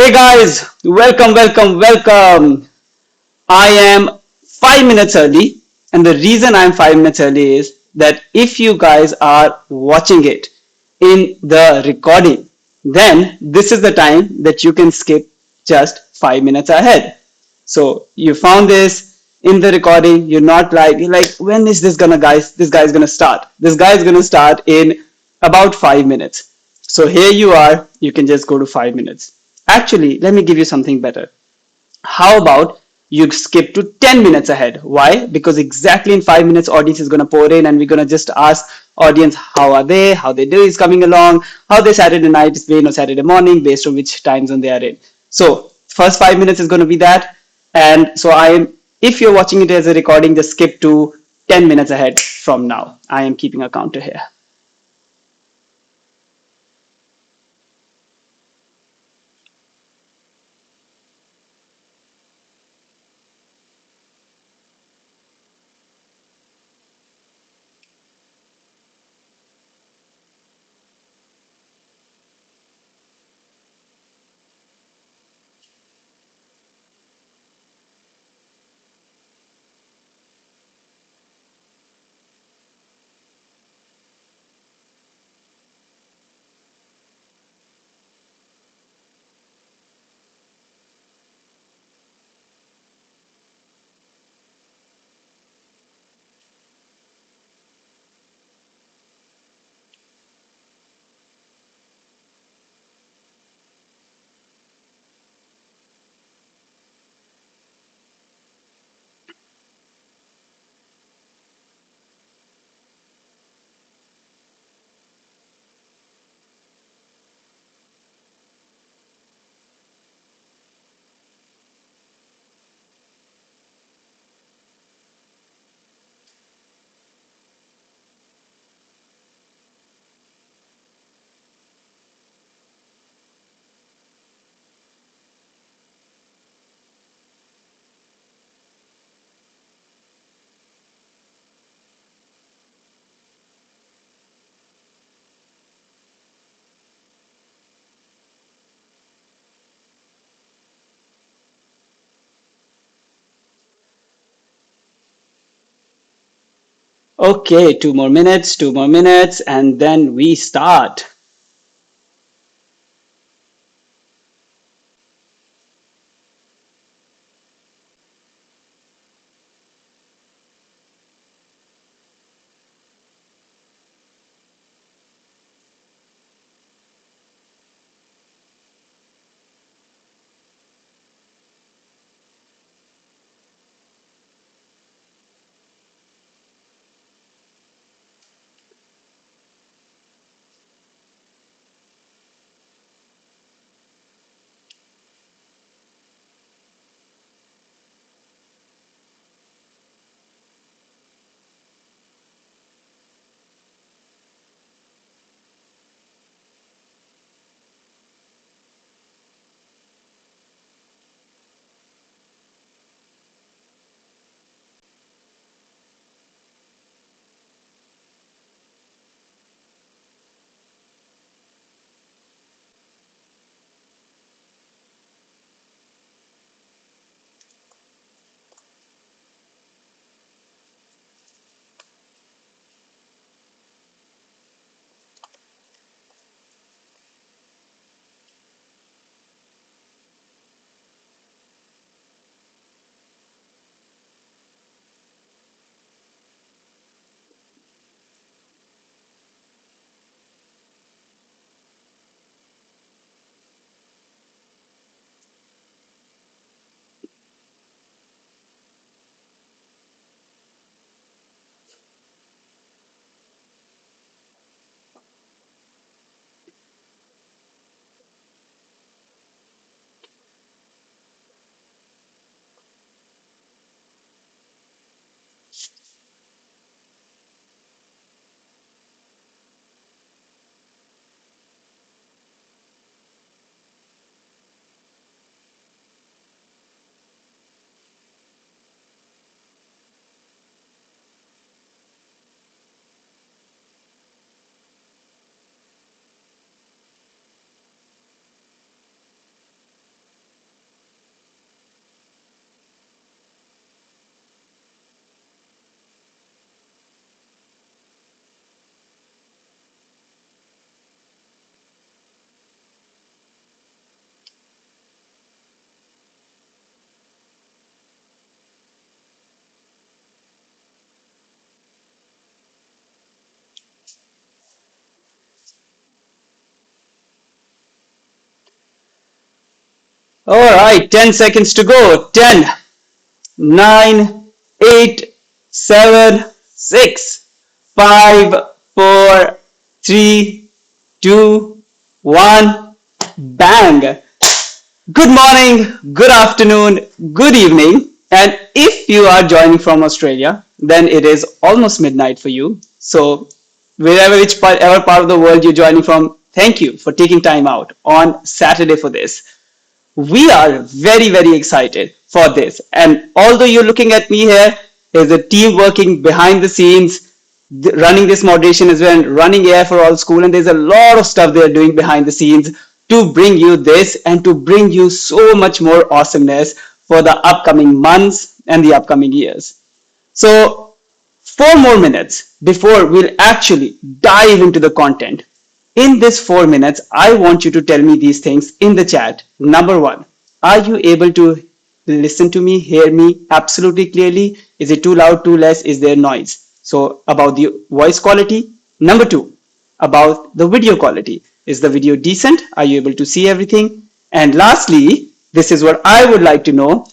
Hey guys, welcome. I am 5 minutes early, and the reason I'm 5 minutes early is that if you guys are watching it in the recording, then this is the time that you can skip just 5 minutes ahead. So you found this in the recording. You're not like when is this guy's gonna start? This guy's gonna start in about 5 minutes. So here you are. You can just go to 5 minutes. Actually, let me give you something better. How about you skip to 10 minutes ahead? Why? Because exactly in 5 minutes, audience is going to pour in and we're going to just ask audience how are they, how their day is coming along, how their Saturday night is playing or Saturday morning based on which time zone they are in. So first 5 minutes is going to be that. And so if you're watching it as a recording, just skip to 10 minutes ahead from now. I am keeping a counter here. Okay, two more minutes, and then we start. All right, 10 seconds to go. 10, 9, 8, 7, 6, 5, 4, 3, 2, 1. Bang! Good morning, good afternoon, good evening. And if you are joining from Australia, then it is almost midnight for you. So, whichever part of the world you're joining from, thank you for taking time out on Saturday for this. We are very excited for this. And although you're looking at me here, there's a team working behind the scenes, running this moderation as well, and running air for all school. And there's a lot of stuff they're doing behind the scenes to bring you this and to bring you so much more awesomeness for the upcoming months and the upcoming years. So 4 more minutes before we'll actually dive into the content. In this 4 minutes, I want you to tell me these things in the chat. Number one, are you able to listen to me, hear me absolutely clearly? Is it too loud, too less? Is there noise? So about the voice quality. Number two, about the video quality. Is the video decent? Are you able to see everything? And lastly, this is what I would like to know,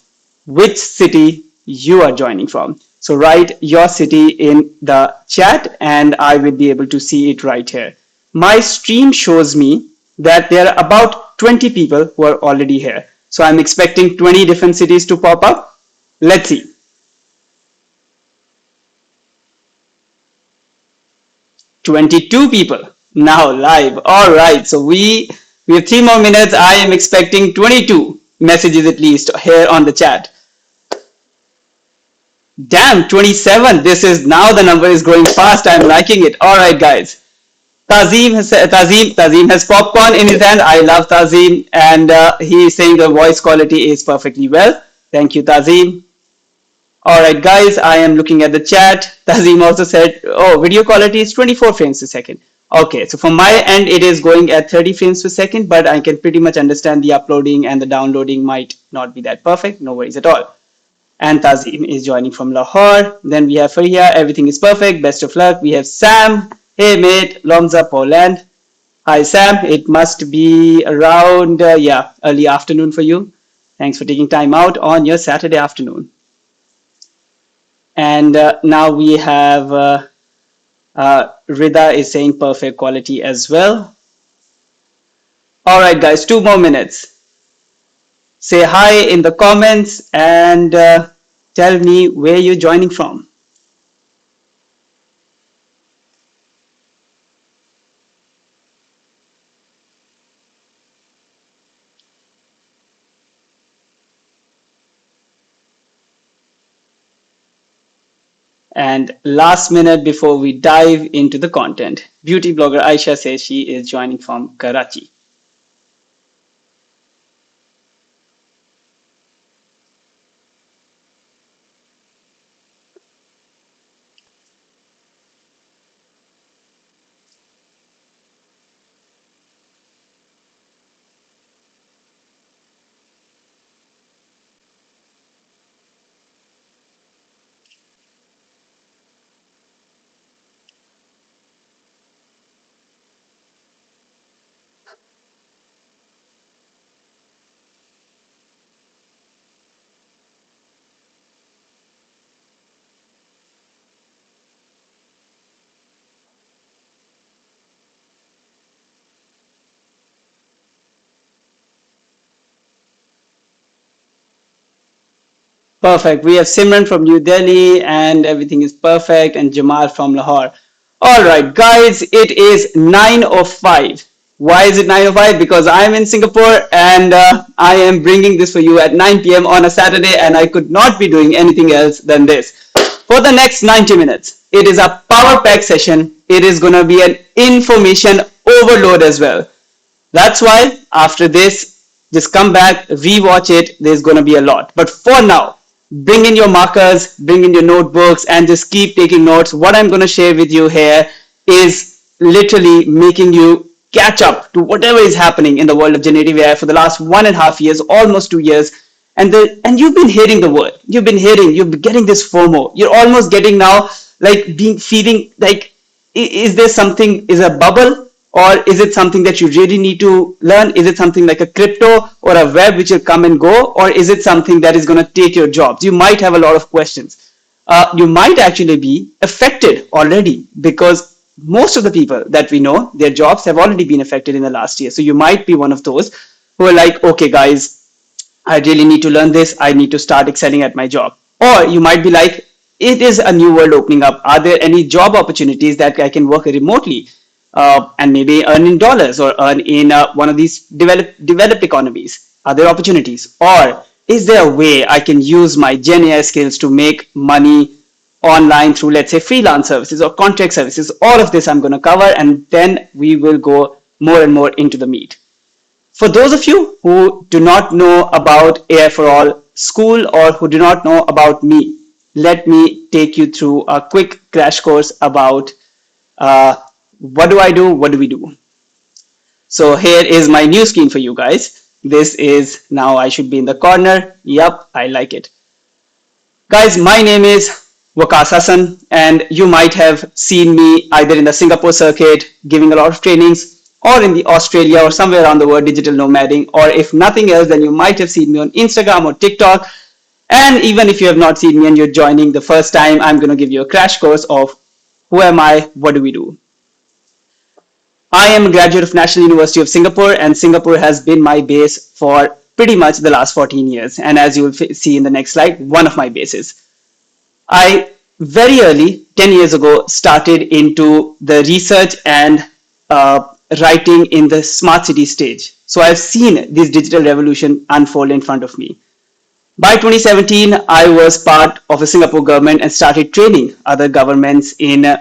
which city you are joining from. So write your city in the chat and I will be able to see it right here. My stream shows me that there are about 20 people who are already here. So I'm expecting 20 different cities to pop up. Let's see. 22 people now live. All right. So we have 3 more minutes. I am expecting 22 messages at least here on the chat. Damn, 27. This is now the number is growing fast. I'm liking it. All right, guys. Tazim has popcorn in his hand. I love Tazim, and he is saying the voice quality is perfectly well. Thank you, Tazim. All right, guys, I am looking at the chat. Tazim also said, oh, video quality is 24 frames per second. Okay, so from my end, it is going at 30 frames per second, but I can pretty much understand the uploading and the downloading might not be that perfect. No worries at all. And Tazim is joining from Lahore. Then we have Fariha. Everything is perfect. Best of luck. We have Sam. Hey, mate. Lomza, Poland. Hi, Sam. It must be around, early afternoon for you. Thanks for taking time out on your Saturday afternoon. And now we have Rida is saying perfect quality as well. All right, guys, 2 more minutes. Say hi in the comments and tell me where you're joining from. And last minute before we dive into the content, beauty blogger Aisha says she is joining from Karachi. Perfect. We have Simran from New Delhi and everything is perfect, and Jamal from Lahore. All right, guys, it is 9:05. Why is it 9:05? Because I'm in Singapore and I am bringing this for you at 9 p.m. on a Saturday, and I could not be doing anything else than this. For the next 90 minutes, it is a power pack session. It is going to be an information overload as well. That's why after this, just come back, rewatch it. There's going to be a lot. But for now, bring in your markers, bring in your notebooks, and just keep taking notes. What I'm going to share with you here is literally making you catch up to whatever is happening in the world of generative AI for the last 1.5 years, almost 2 years. And you've been hearing the word. You've been getting this FOMO. You're almost getting now like feeling like, is there something, is a bubble, Or is it something that you really need to learn? Is it something like a crypto or a web which will come and go? Or is it something that is going to take your jobs? You might have a lot of questions. You might actually be affected already because most of the people that we know, their jobs have already been affected in the last year. So you might be one of those who are like, okay, guys, I really need to learn this. I need to start excelling at my job. Or you might be like, it is a new world opening up. Are there any job opportunities that I can work remotely and maybe earn in dollars or earn in one of these developed economies? Are there opportunities? Or is there a way I can use my Gen AI skills to make money online through, let's say, freelance services or contract services? All of this I'm going to cover, and then we will go more and more into the meat. For those of you who do not know about AI for All School or who do not know about me, let me take you through a quick crash course about what do I do, what do we do. So here is my new screen for you guys. This is, now I should be in the corner. Yep, I like it. Guys, my name is Waqas Hassan, and you might have seen me either in the Singapore circuit giving a lot of trainings, or in the Australia or somewhere around the world digital nomading, or if nothing else, then you might have seen me on Instagram or TikTok. And even if you have not seen me and you're joining the first time, I'm going to give you a crash course of who am I, what do we do. I am a graduate of National University of Singapore, and Singapore has been my base for pretty much the last 14 years. And as you will see in the next slide, one of my bases. I very early, 10 years ago, started into the research and writing in the smart city stage. So I've seen this digital revolution unfold in front of me. By 2017, I was part of the Singapore government and started training other governments in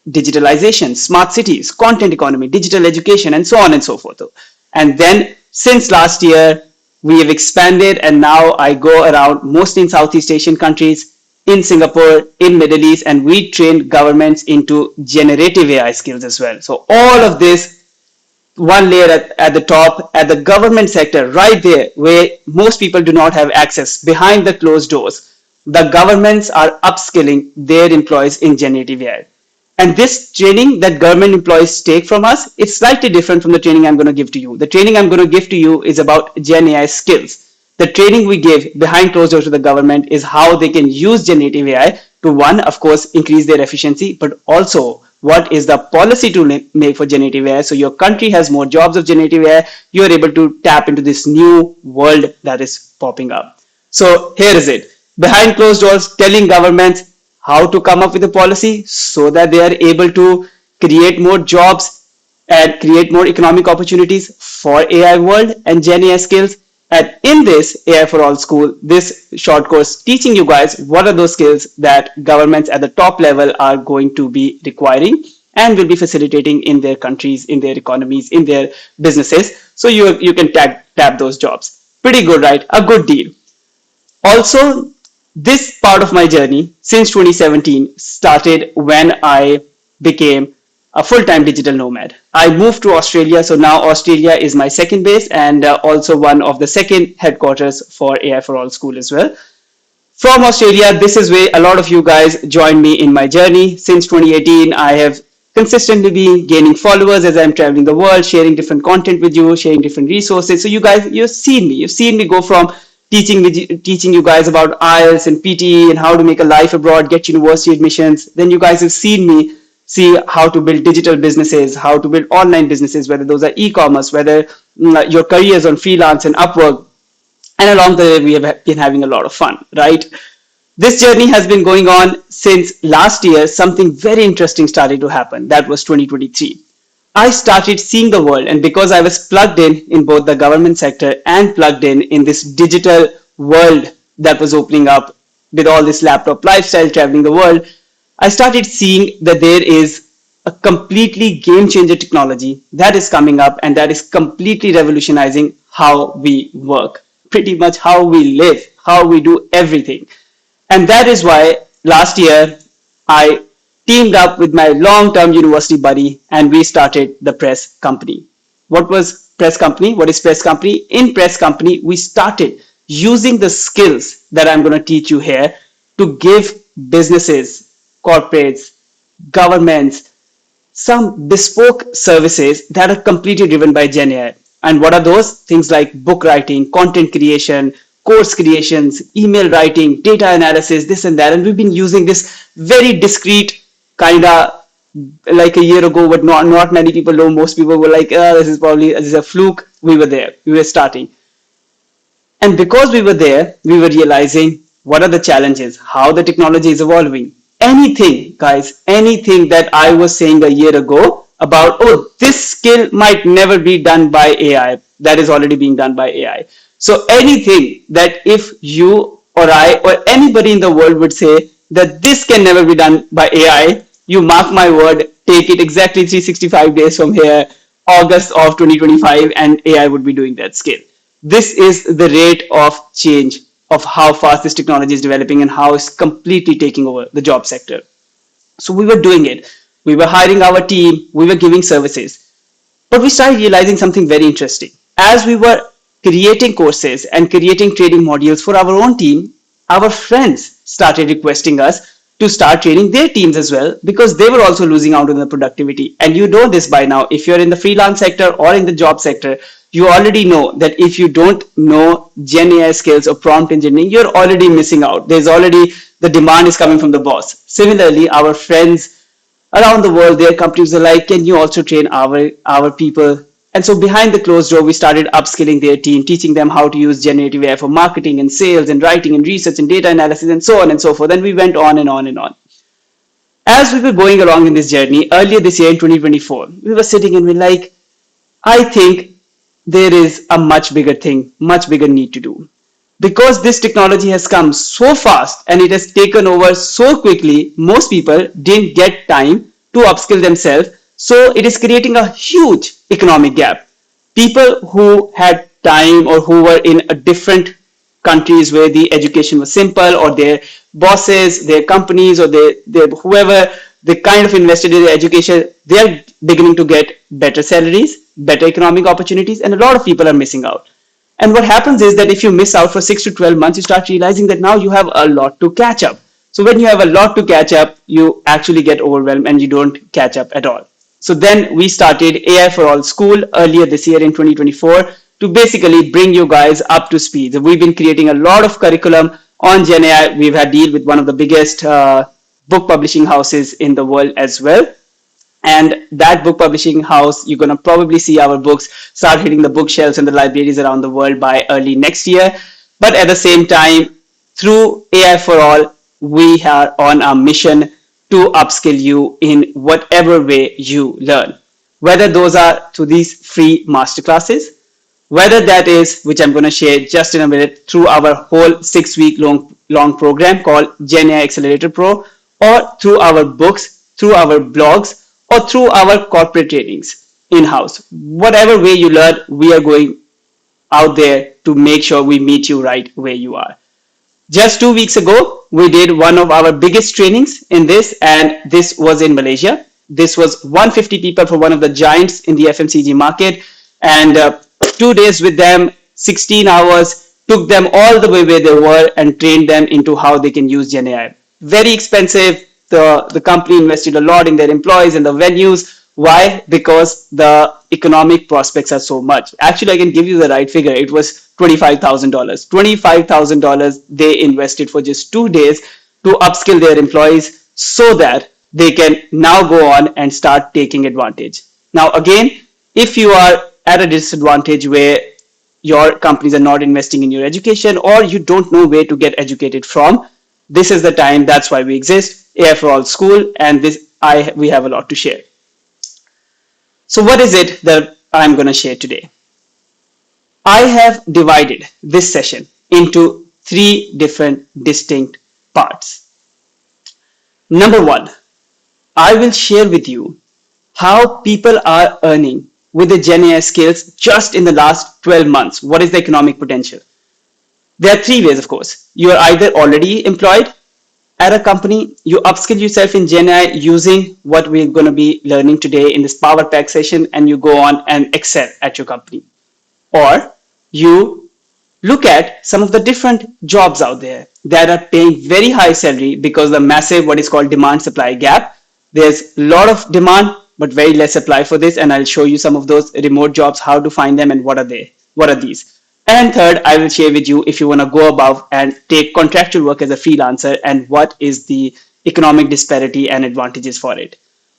digitalization, smart cities, content economy, digital education, and so on and so forth. And then since last year, we have expanded, and now I go around mostly in Southeast Asian countries, in Singapore, in Middle East, and we train governments into generative AI skills as well. So all of this, one layer at the top, at the government sector, right there, where most people do not have access, behind the closed doors, the governments are upskilling their employees in generative AI. And this training that government employees take from us, it's slightly different from the training I'm going to give to you. The training I'm going to give to you is about Gen AI skills. The training we give behind closed doors to the government is how they can use generative AI to, one, of course, increase their efficiency, but also what is the policy to make for generative AI. So your country has more jobs of generative AI. You're able to tap into this new world that is popping up. So here is it. Behind closed doors, telling governments how to come up with a policy so that they are able to create more jobs and create more economic opportunities for AI world and Gen AI skills. And in this AI for All school, this short course teaching you guys what are those skills that governments at the top level are going to be requiring and will be facilitating in their countries, in their economies, in their businesses. So you can tap those jobs. Pretty good, right? A good deal. Also, this part of my journey since 2017 started when I became a full-time digital nomad. I moved to Australia, so now Australia is my second base and also one of the second headquarters for AI for All school as well. From Australia, this is where a lot of you guys joined me in my journey. Since 2018, I have consistently been gaining followers as I'm traveling the world, sharing different content with you, sharing different resources. So you guys, you've seen me go from teaching you guys about IELTS and PTE and how to make a life abroad, get university admissions. Then you guys have seen me see how to build digital businesses, how to build online businesses, whether those are e-commerce, whether your careers on freelance and Upwork. And along the way, we have been having a lot of fun, right? This journey has been going on since last year. Something very interesting started to happen. That was 2023. I started seeing the world, and because I was plugged in both the government sector and plugged in this digital world that was opening up with all this laptop lifestyle, traveling the world, I started seeing that there is a completely game changer technology that is coming up and that is completely revolutionizing how we work, pretty much how we live, how we do everything. And that is why last year I teamed up with my long-term university buddy and we started the Press Company. What was Press Company? What is Press Company? In Press Company, we started using the skills that I'm going to teach you here to give businesses, corporates, governments, some bespoke services that are completely driven by Gen AI. And what are those? Things like book writing, content creation, course creations, email writing, data analysis, this and that. And we've been using this very discrete kind of like a year ago, but not many people know. Most people were like, this is a fluke. We were there. We were starting. And because we were there, we were realizing what are the challenges, how the technology is evolving. Anything, guys, anything that I was saying a year ago about, oh, this skill might never be done by AI, that is already being done by AI. So anything that if you or I or anybody in the world would say that this can never be done by AI, you mark my word, take it exactly 365 days from here, August of 2025, and AI would be doing that skill. This is the rate of change of how fast this technology is developing and how it's completely taking over the job sector. So we were doing it. We were hiring our team. We were giving services. But we started realizing something very interesting. As we were creating courses and creating training modules for our own team, our friends started requesting us to start training their teams as well because they were also losing out on the productivity. And you know this by now. If you're in the freelance sector or in the job sector, you already know that if you don't know Gen AI skills or prompt engineering, you're already missing out. There's already the demand is coming from the boss. Similarly, our friends around the world, their companies are like, can you also train our people? And so behind the closed door, we started upskilling their team, teaching them how to use generative AI for marketing and sales and writing and research and data analysis and so on and so forth. And we went on and on and on. As we were going along in this journey, earlier this year in 2024, we were sitting and we're like, I think there is a much bigger thing, much bigger need to do. Because this technology has come so fast and it has taken over so quickly, most people didn't get time to upskill themselves. So it is creating a huge economic gap. People who had time or who were in a different countries where the education was simple or their bosses, their companies or their whoever they kind of invested in their education, they are beginning to get better salaries, better economic opportunities, and a lot of people are missing out. And what happens is that if you miss out for 6 to 12 months, you start realizing that now you have a lot to catch up. So when you have a lot to catch up, you actually get overwhelmed and you don't catch up at all. So then we started AI for All School earlier this year in 2024 to basically bring you guys up to speed. So we've been creating a lot of curriculum on Gen AI. We've had deal with one of the biggest book publishing houses in the world as well. And that book publishing house, you're going to probably see our books start hitting the bookshelves and the libraries around the world by early next year. But at the same time, through AI for All, we are on a mission to upskill you in whatever way you learn. Whether those are through these free masterclasses, whether that is, which I'm going to share just in a minute, through our whole 6-week long program called Gen AI Accelerator Pro, or through our books, through our blogs, or through our corporate trainings in-house. Whatever way you learn, we are going out there to make sure we meet you right where you are. Just 2 weeks ago, we did one of our biggest trainings in this, and this was in Malaysia. This was 150 people for one of the giants in the FMCG market, and 2 days with them, 16 hours, took them all the way where they were and trained them into how they can use Gen AI. Very expensive. The company invested a lot in their employees and the venues. Why? Because the economic prospects are so much. Actually, I can give you the right figure. It was $25,000. $25,000 they invested for just 2 days to upskill their employees so that they can now go on and start taking advantage. Now, again, if you are at a disadvantage where your companies are not investing in your education or you don't know where to get educated from, this is the time. That's why we exist, AI for All School, and we have a lot to share. So what is it that I'm going to share today? I have divided this session into 3 different distinct parts. Number 1, I will share with you how people are earning with the Gen AI skills just in the last 12 months. What is the economic potential? There are 3 ways, of course. You are either already employed at a company, you upskill yourself in Gen AI using what we're going to be learning today in this Power Pack session, and you go on and excel at your company. Or you look at some of the different jobs out there that are paying very high salary because the massive what is called demand supply gap. There's a lot of demand, but very less apply for this. And I'll show you some of those remote jobs, how to find them and what are they, what are these. And third, I will share with you if you want to go above and take contractual work as a freelancer and what is the economic disparity and advantages for it.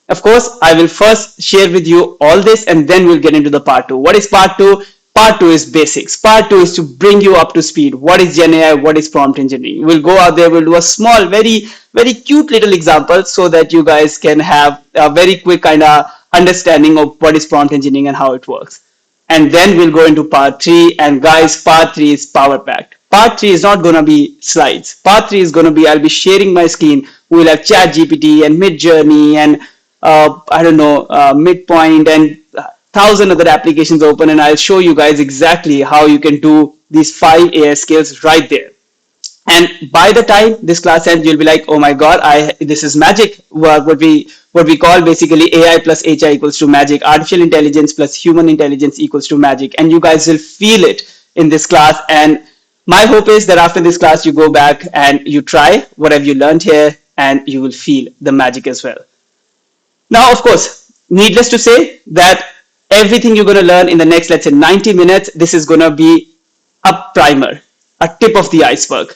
Of course, I will first share with you all this and then we'll get into the part two. What is part two? Part two is basics. Part two is to bring you up to speed. What is Gen AI? What is prompt engineering? We'll go out there, we'll do a small, very cute little example so that you guys can have a very quick kind of understanding of what is prompt engineering and how it works. And then we'll go into part three. And guys, part three is power packed. Part three is not going to be slides. Part three is going to be, I'll be sharing my screen. We'll have ChatGPT and Midjourney and I don't know, Midpoint and 1,000 other applications open, and I'll show you guys exactly how you can do these 5 AI skills right there. And by the time this class ends, you'll be like, oh my god, this is magic. What we call basically AI plus HI equals to magic. Artificial intelligence plus human intelligence equals to magic. And you guys will feel it in this class. And my hope is that after this class, you go back and you try whatever you learned here, and you will feel the magic as well. Now, of course, needless to say that everything you're going to learn in the next, let's say 90 minutes, this is going to be a primer, a tip of the iceberg.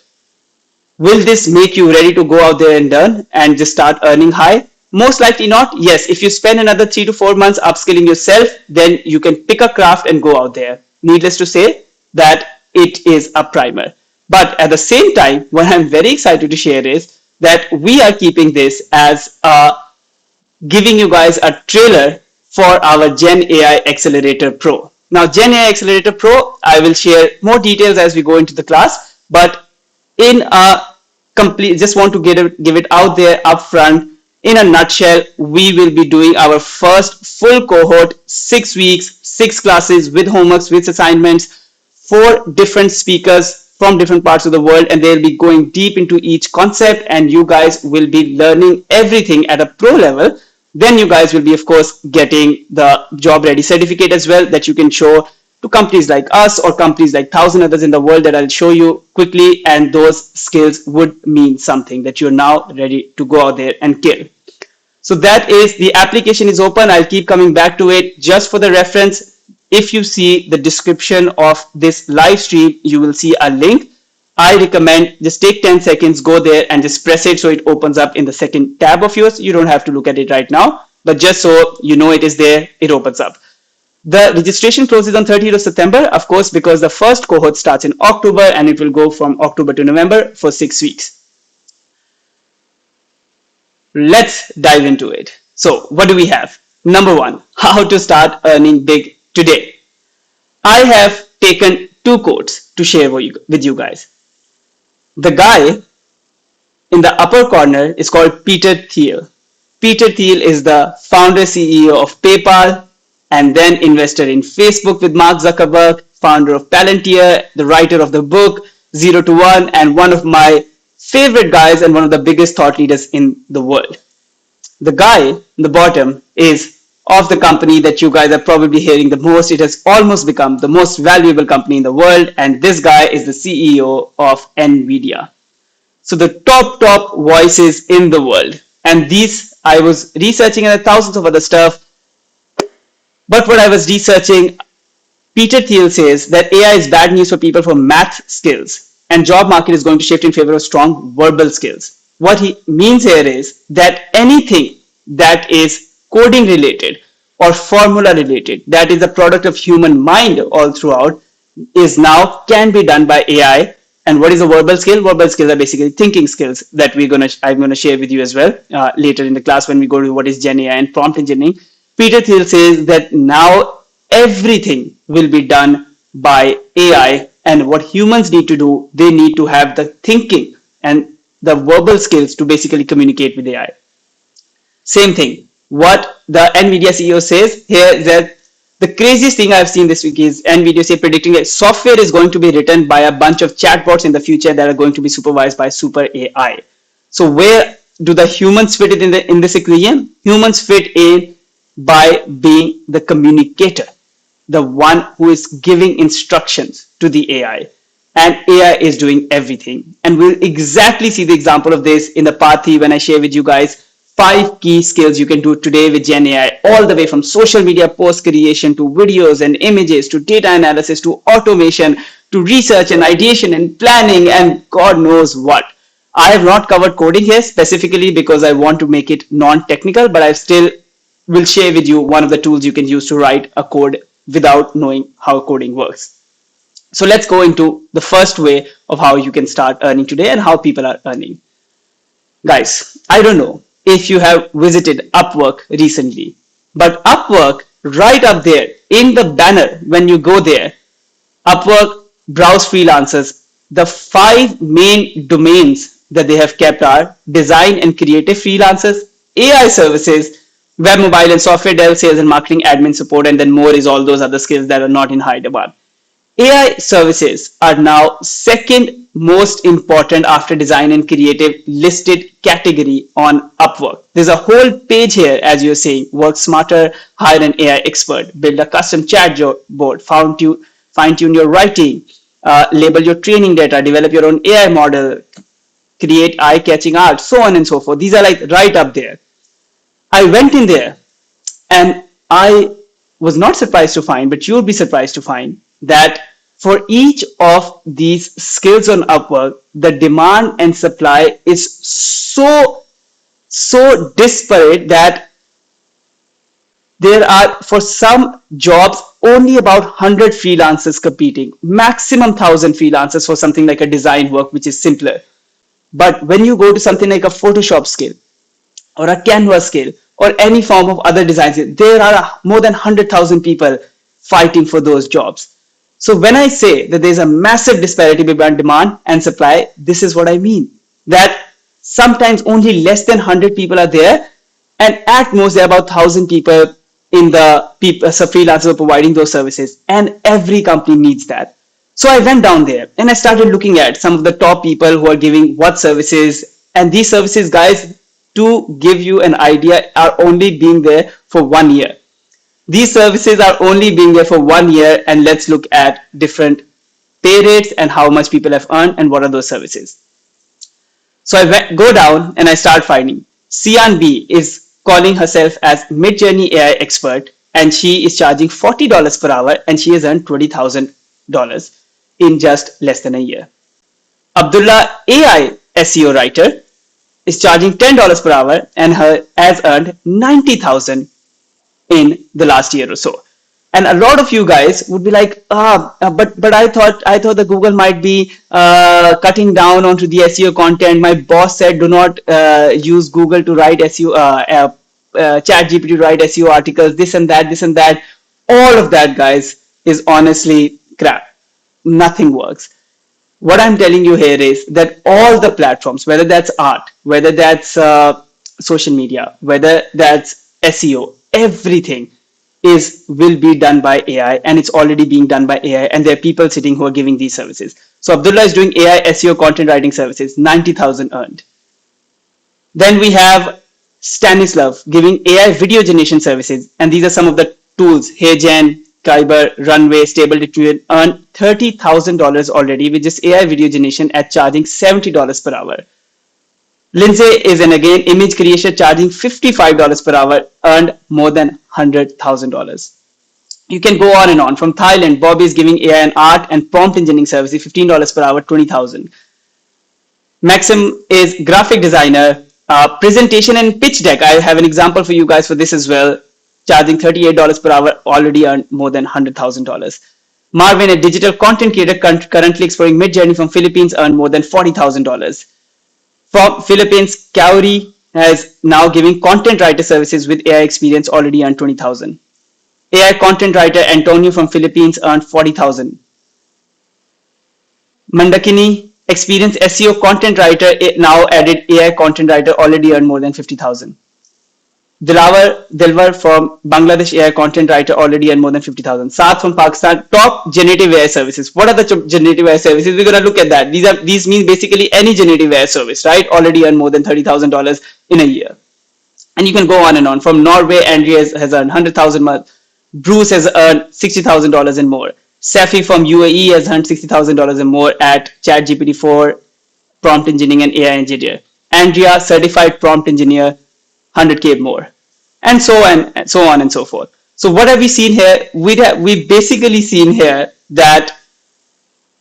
Will this make you ready to go out there and learn and just start earning high? Most likely not. Yes, if you spend another 3 to 4 months upskilling yourself, then you can pick a craft and go out there. Needless to say that it is a primer. But at the same time, what I'm very excited to share is that we are keeping this as giving you guys a trailer for our Gen AI Accelerator Pro. Now, Gen AI Accelerator Pro, I will share more details as we go into the class, but in a complete, just want to give it out there upfront. In a nutshell, we will be doing our first full cohort, 6 weeks, 6 classes with homeworks, with assignments, 4 different speakers from different parts of the world, and they'll be going deep into each concept, and you guys will be learning everything at a pro level. Then you guys will be, of course, getting the job ready certificate as well that you can show to companies like us or companies like 1,000 others in the world that I'll show you quickly. And those skills would mean something that you're now ready to go out there and kill. So that is, the application is open. I'll keep coming back to it. Just for the reference, if you see the description of this live stream, you will see a link. I recommend just take 10 seconds, go there and just press it so it opens up in the second tab of yours. You don't have to look at it right now, but just so you know it is there, it opens up. The registration closes on 30th of September, of course, because the first cohort starts in October and it will go from October to November for 6 weeks. Let's dive into it. So what do we have? Number 1, how to start earning big today. I have taken 2 quotes to share with you guys. The guy in the upper corner is called Peter Thiel. Peter Thiel is the founder CEO of PayPal and then investor in Facebook with Mark Zuckerberg, founder of Palantir, the writer of the book 0 to 1, and one of my favorite guys and one of the biggest thought leaders in the world. The guy in the bottom is of the company that you guys are probably hearing the most. It has almost become the most valuable company in the world, and this guy is the CEO of NVIDIA. So the top voices in the world. And these, I was researching and thousands of other stuff. But what I was researching, Peter Thiel says that AI is bad news for people for math skills, and job market is going to shift in favor of strong verbal skills. What he means here is that anything that is coding related or formula related, that is a product of human mind all throughout, is now can be done by AI. And what is a verbal skill? Verbal skills are basically thinking skills that I'm going to share with you as well later in the class when we go to what is Gen AI and prompt engineering. Peter Thiel says that now everything will be done by AI, and what humans need to do, they need to have the thinking and the verbal skills to basically communicate with AI. Same thing. What the NVIDIA CEO says here is that the craziest thing I've seen this week is NVIDIA predicting that software is going to be written by a bunch of chatbots in the future that are going to be supervised by super AI. So where do the humans fit in this equation? Humans fit in by being the communicator, the one who is giving instructions to the AI. And AI is doing everything. And we'll exactly see the example of this in the part 3 when I share with you guys 5 key skills you can do today with Gen AI, all the way from social media post creation to videos and images to data analysis to automation to research and ideation and planning and God knows what. I have not covered coding here specifically because I want to make it non-technical, but I still will share with you one of the tools you can use to write a code without knowing how coding works. So let's go into the first way of how you can start earning today and how people are earning. Guys, I don't know if you have visited Upwork recently, but Upwork, right up there in the banner when you go there, Upwork, browse freelancers, the 5 main domains that they have kept are design and creative freelancers, AI services, web, mobile and software dev, sales and marketing, admin support, and then more is all those other skills that are not in high demand. AI services are now second most important after design and creative listed category on Upwork. There's a whole page here, as you're saying, work smarter, hire an AI expert, build a custom chat board, fine tune your writing, label your training data, develop your own AI model, create eye-catching art, so on and so forth. These are like right up there. I went in there and I was not surprised to find, but you'll be surprised to find that for each of these skills on Upwork, the demand and supply is so disparate that there are, for some jobs, only about 100 freelancers competing, maximum 1,000 freelancers for something like a design work, which is simpler. But when you go to something like a Photoshop skill or a Canva skill or any form of other designs, there are more than 100,000 people fighting for those jobs. So when I say that there's a massive disparity between demand and supply, this is what I mean. That sometimes only less than 100 people are there, and at most there are about 1,000 people in the freelancers providing those services, and every company needs that. So I went down there and I started looking at some of the top people who are giving what services, and these services, guys, to give you an idea, are only being there for 1 year. These services are only being there for 1 year, and let's look at different pay rates and how much people have earned and what are those services. So I go down and I start finding. Sian B is calling herself as Midjourney AI expert, and she is charging $40 per hour, and she has earned $20,000 in just less than a year. Abdullah AI SEO writer is charging $10 per hour and has earned $90,000 in the last year or so. And a lot of you guys would be like, but I thought that Google might be cutting down onto the SEO content. My boss said do not use Google to write SEO, ChatGPT to write SEO articles, this and that. All of that, guys, is honestly crap. Nothing works. What I'm telling you here is that all the platforms, whether that's art, whether that's social media, whether that's SEO, everything will be done by AI, and it's already being done by AI, and there are people sitting who are giving these services. So Abdullah is doing AI SEO content writing services, 90,000 earned. Then we have Stanislav giving AI video generation services, and these are some of the tools: HeyGen, Kyber, Runway, Stable Diffusion, earn $30,000 already with just AI video generation at charging $70 per hour. Lindsay is again image creator charging $55 per hour, earned more than $100,000. You can go on and on. From Thailand, Bobby is giving AI and art and prompt engineering services, $15 per hour, $20,000. Maxim is graphic designer, presentation and pitch deck. I have an example for you guys for this as well, charging $38 per hour, already earned more than $100,000. Marvin, a digital content creator currently exploring Midjourney from Philippines, earned more than $40,000. From Philippines, Kauri has now giving content writer services with AI experience, already earned $20,000. AI content writer Antonio from Philippines earned $40,000. Mandakini, experienced SEO content writer, now added AI content writer, already earned more than $50,000. Dilwar from Bangladesh, AI content writer, already earned more than $50,000. Saath from Pakistan, top generative AI services. What are the generative AI services? We're going to look at that. These mean basically any generative AI service, right? Already earned more than $30,000 in a year. And you can go on and on. From Norway, Andrea has earned $100,000 a month. Bruce has earned $60,000 and more. Safi from UAE has earned $60,000 and more at ChatGPT 4, prompt engineering and AI engineer. Andrea, certified prompt engineer, 100K more, and so on and so forth. So what have we seen here? We basically seen here that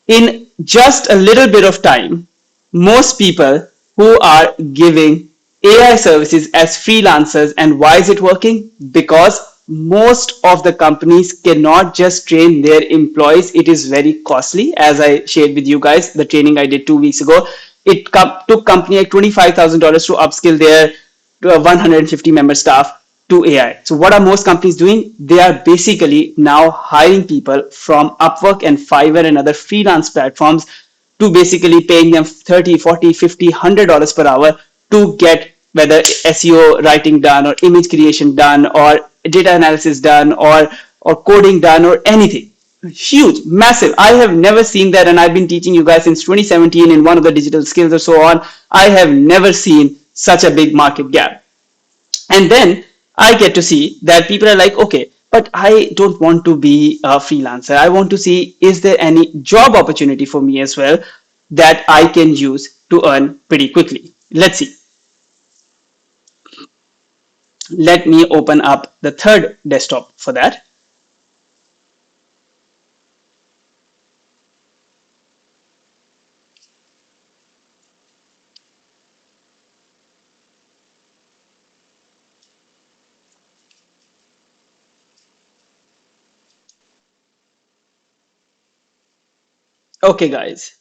in just a little bit of time, most people who are giving AI services as freelancers, and why is it working? Because most of the companies cannot just train their employees. It is very costly. As I shared with you guys, the training I did 2 weeks ago, it took company like $25,000 to upskill their 150 member staff to AI. So what are most companies doing? They are basically now hiring people from Upwork and Fiverr and other freelance platforms to basically paying them 30, 40, 50, $100 per hour to get whether SEO writing done or image creation done or data analysis done or coding done or anything. Huge, massive. I have never seen that, and I've been teaching you guys since 2017 in one of the digital skills or so on. I have never seen such a big market gap. And then I get to see that people are like, okay, but I don't want to be a freelancer. I want to see, is there any job opportunity for me as well that I can use to earn pretty quickly? Let's see. Let me open up the third desktop for that. Okay, guys.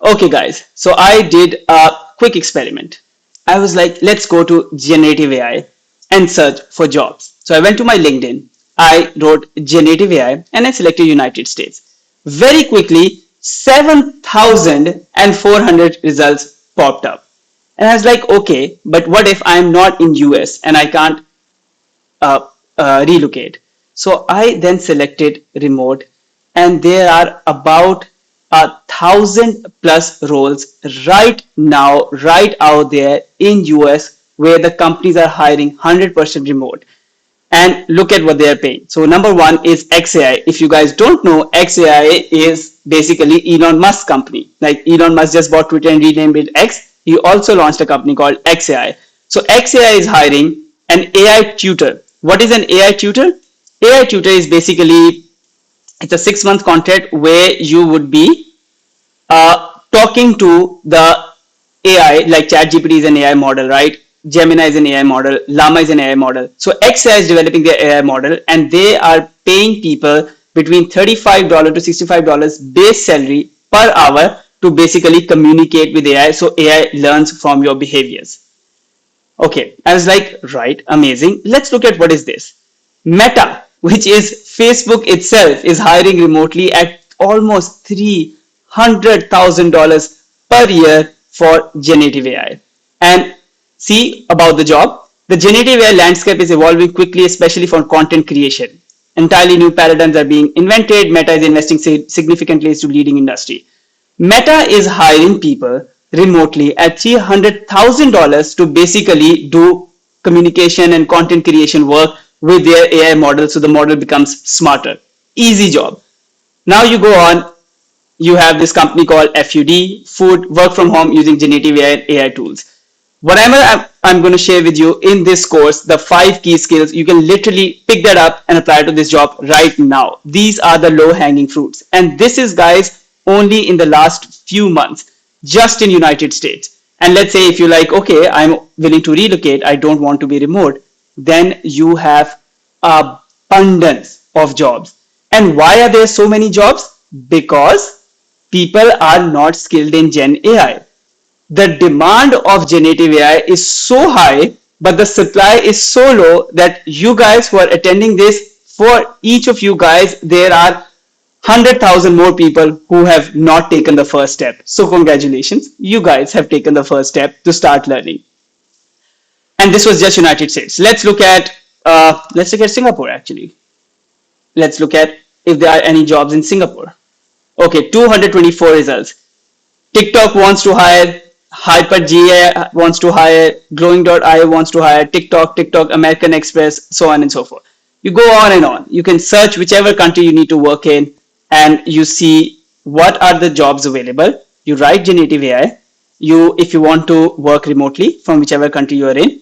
Okay, guys. So I did a quick experiment. I was like, let's go to generative AI and search for jobs. So I went to my LinkedIn. I wrote generative AI and I selected United States. Very quickly, 7,400 results popped up. And I was like, okay, but what if I'm not in US and I can't relocate? So I then selected remote, and there are about 1,000 plus roles right now, right out there in US where the companies are hiring 100% remote. And look at what they are paying. So number one is XAI. If you guys don't know, XAI is basically Elon Musk's company. Like Elon Musk just bought Twitter and renamed it X. He also launched a company called XAI. So XAI is hiring an AI tutor. What is an AI tutor? AI tutor is basically, it's a 6 month contract where you would be talking to the AI, like ChatGPT is an AI model, right? Gemini is an AI model, Llama is an AI model. So XAI is developing their AI model, and they are paying people between $35 to $65 base salary per hour to basically communicate with AI, so AI learns from your behaviors. Okay, I was like, right, amazing. Let's look at what is this. Meta, which is Facebook itself, is hiring remotely at almost $300,000 per year for generative AI. And see about the job. The generative AI landscape is evolving quickly, especially for content creation. Entirely new paradigms are being invented. Meta is investing significantly into leading industry. Meta is hiring people remotely at $300,000 to basically do communication and content creation work with their AI model, so the model becomes smarter. Easy job. Now you go on, you have this company called FUD, Food Work from Home using generative AI and AI tools. Whatever I'm going to share with you in this course, the 5 key skills, you can literally pick that up and apply to this job right now. These are the low hanging fruits. And this is, guys, only in the last few months, just in United States. And let's say if you're like, okay, I'm willing to relocate, I don't want to be remote, then you have abundance of jobs. And why are there so many jobs? Because people are not skilled in Gen AI. The demand of generative AI is so high, but the supply is so low that you guys who are attending this, for each of you guys, there are 100,000 more people who have not taken the first step. So congratulations, you guys have taken the first step to start learning. And this was just United States. Let's look at Singapore actually. Let's look at if there are any jobs in Singapore. Okay, 224 results. TikTok wants to hire, HyperGA wants to hire, Glowing.io wants to hire, TikTok, American Express, so on and so forth. You go on and on. You can search whichever country you need to work in, and you see what are the jobs available. You write generative AI, if you want to work remotely from whichever country you are in,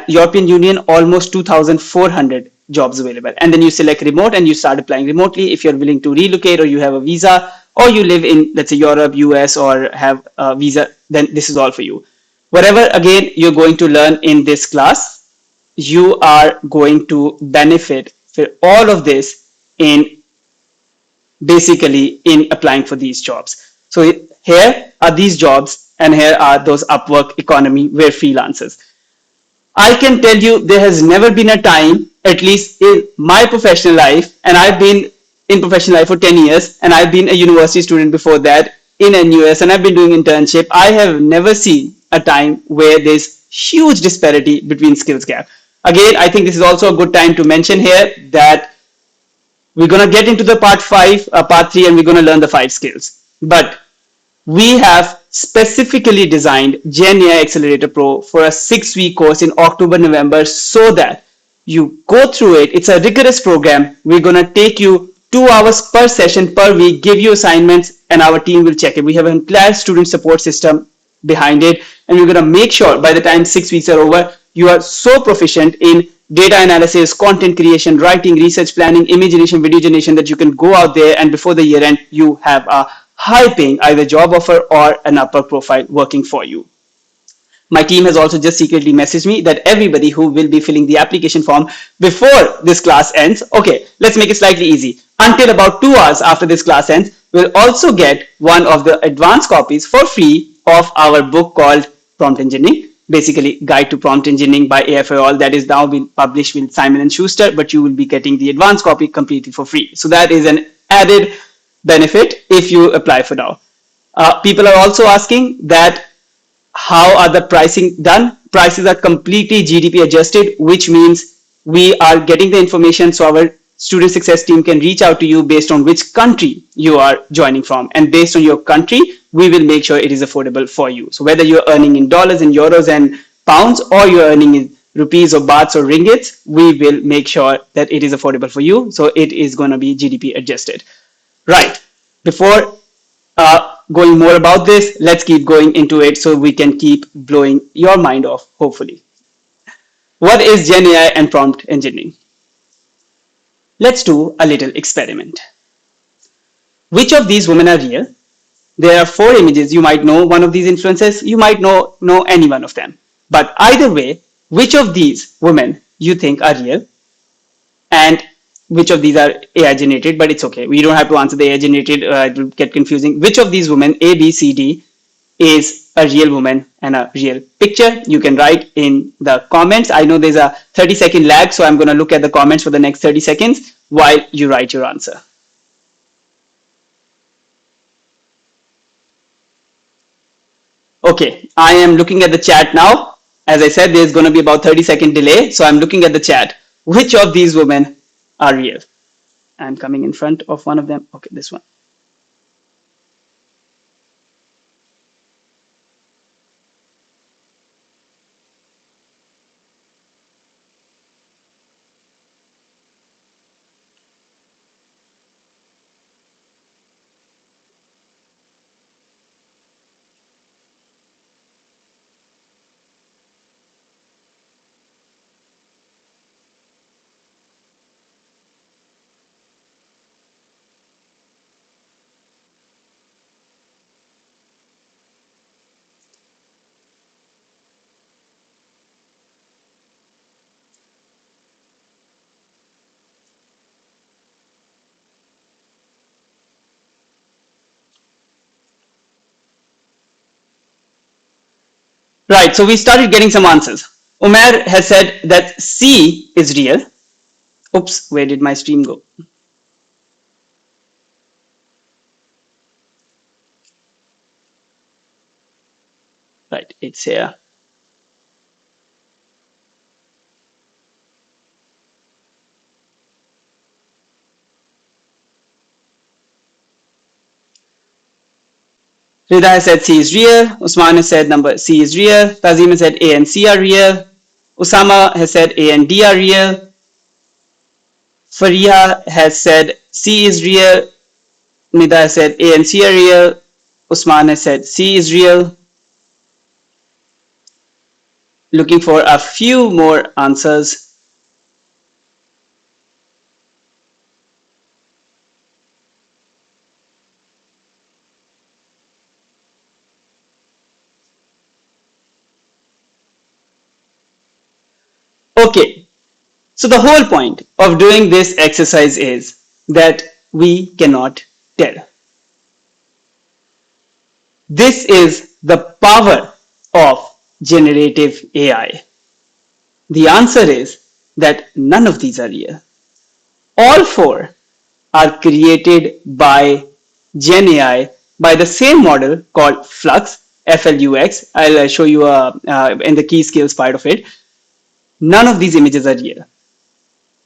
European Union, almost 2,400 jobs available. And then you select remote and you start applying remotely. If you're willing to relocate or you have a visa or you live in, let's say, Europe, US, or have a visa, then this is all for you. Whatever, again, you're going to learn in this class, you are going to benefit for all of this in basically in applying for these jobs. So here are these jobs and here are those Upwork economy where freelancers. I can tell you there has never been a time, at least in my professional life, and I've been in professional life for 10 years, and I've been a university student before that in NUS, and I've been doing internship. I have never seen a time where there's huge disparity between skills gap. Again, I think this is also a good time to mention here that we're going to get into the part 3, and we're going to learn the 5 skills. But we have specifically designed GenAI Accelerator Pro for a 6-week course in October, November, so that you go through it. It's a rigorous program. We're going to take you 2 hours per session per week, give you assignments, and our team will check it. We have an entire student support system behind it, and we're going to make sure by the time 6 weeks are over, you are so proficient in data analysis, content creation, writing, research planning, image generation, video generation that you can go out there and before the year end, you have a high paying either job offer or an Upwork profile working for you. My team has also just secretly messaged me that everybody who will be filling the application form before this class ends, okay, let's make it slightly easy. Until about 2 hours after this class ends, we'll also get one of the advanced copies for free of our book called Prompt Engineering. Basically, Guide to Prompt Engineering by AFIOL, that is now been published with Simon & Schuster, but you will be getting the advanced copy completely for free. So that is an added benefit if you apply for now. People are also asking that how are the pricing done? Prices are completely GDP adjusted, which means we are getting the information so our student success team can reach out to you based on which country you are joining from. And based on your country, we will make sure it is affordable for you. So whether you're earning in dollars and euros and pounds, or you're earning in rupees or bahts or ringgits, we will make sure that it is affordable for you. So it is going to be GDP adjusted. Right. Before going more about this, let's keep going into it so we can keep blowing your mind off, hopefully. What is Gen AI and prompt engineering? Let's do a little experiment. Which of these women are real? There are 4 images. You might know one of these influencers. You might know any one of them. But either way, which of these women you think are real? And which of these are AI generated, but it's okay. We don't have to answer the AI generated, it will get confusing. Which of these women, A, B, C, D, is a real woman and a real picture? You can write in the comments. I know there's a 30-second lag, so I'm going to look at the comments for the next 30 seconds while you write your answer. Okay, I am looking at the chat now. As I said, there's going to be about 30-second delay, so I'm looking at the chat. Which of these women are real? I'm coming in front of one of them. Okay, this one. Right, so we started getting some answers. Umair has said that C is real. Oops, where did my stream go? Right, it's here. Rida has said C is real. Usman has said number C is real. Tazim has said A and C are real. Usama has said A and D are real. Fariha has said C is real. Nida has said A and C are real. Usman has said C is real. Looking for a few more answers. Okay, so the whole point of doing this exercise is that we cannot tell. This is the power of generative AI. The answer is that none of these are real. All four are created by Gen AI by the same model called Flux, FLUX. I'll show you in the key skills part of it. None of these images are real.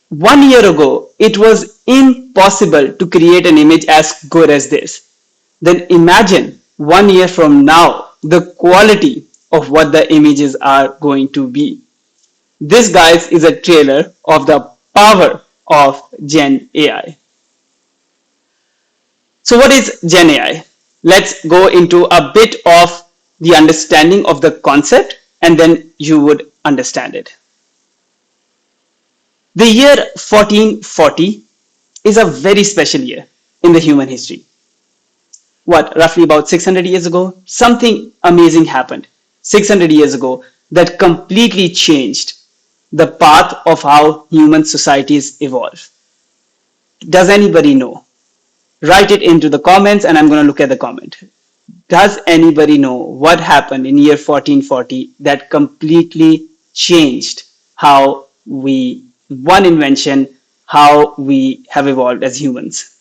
1 year ago, it was impossible to create an image as good as this. Then imagine 1 year from now, the quality of what the images are going to be. This, guys, is a trailer of the power of Gen AI. So what is Gen AI? Let's go into a bit of the understanding of the concept and then you would understand it. The year 1440 is a very special year in the human history. What, roughly about 600 years ago? Something amazing happened 600 years ago that completely changed the path of how human societies evolve. Does anybody know? Write it into the comments and I'm going to look at the comment. Does anybody know what happened in year 1440 that completely changed how one invention, how we have evolved as humans?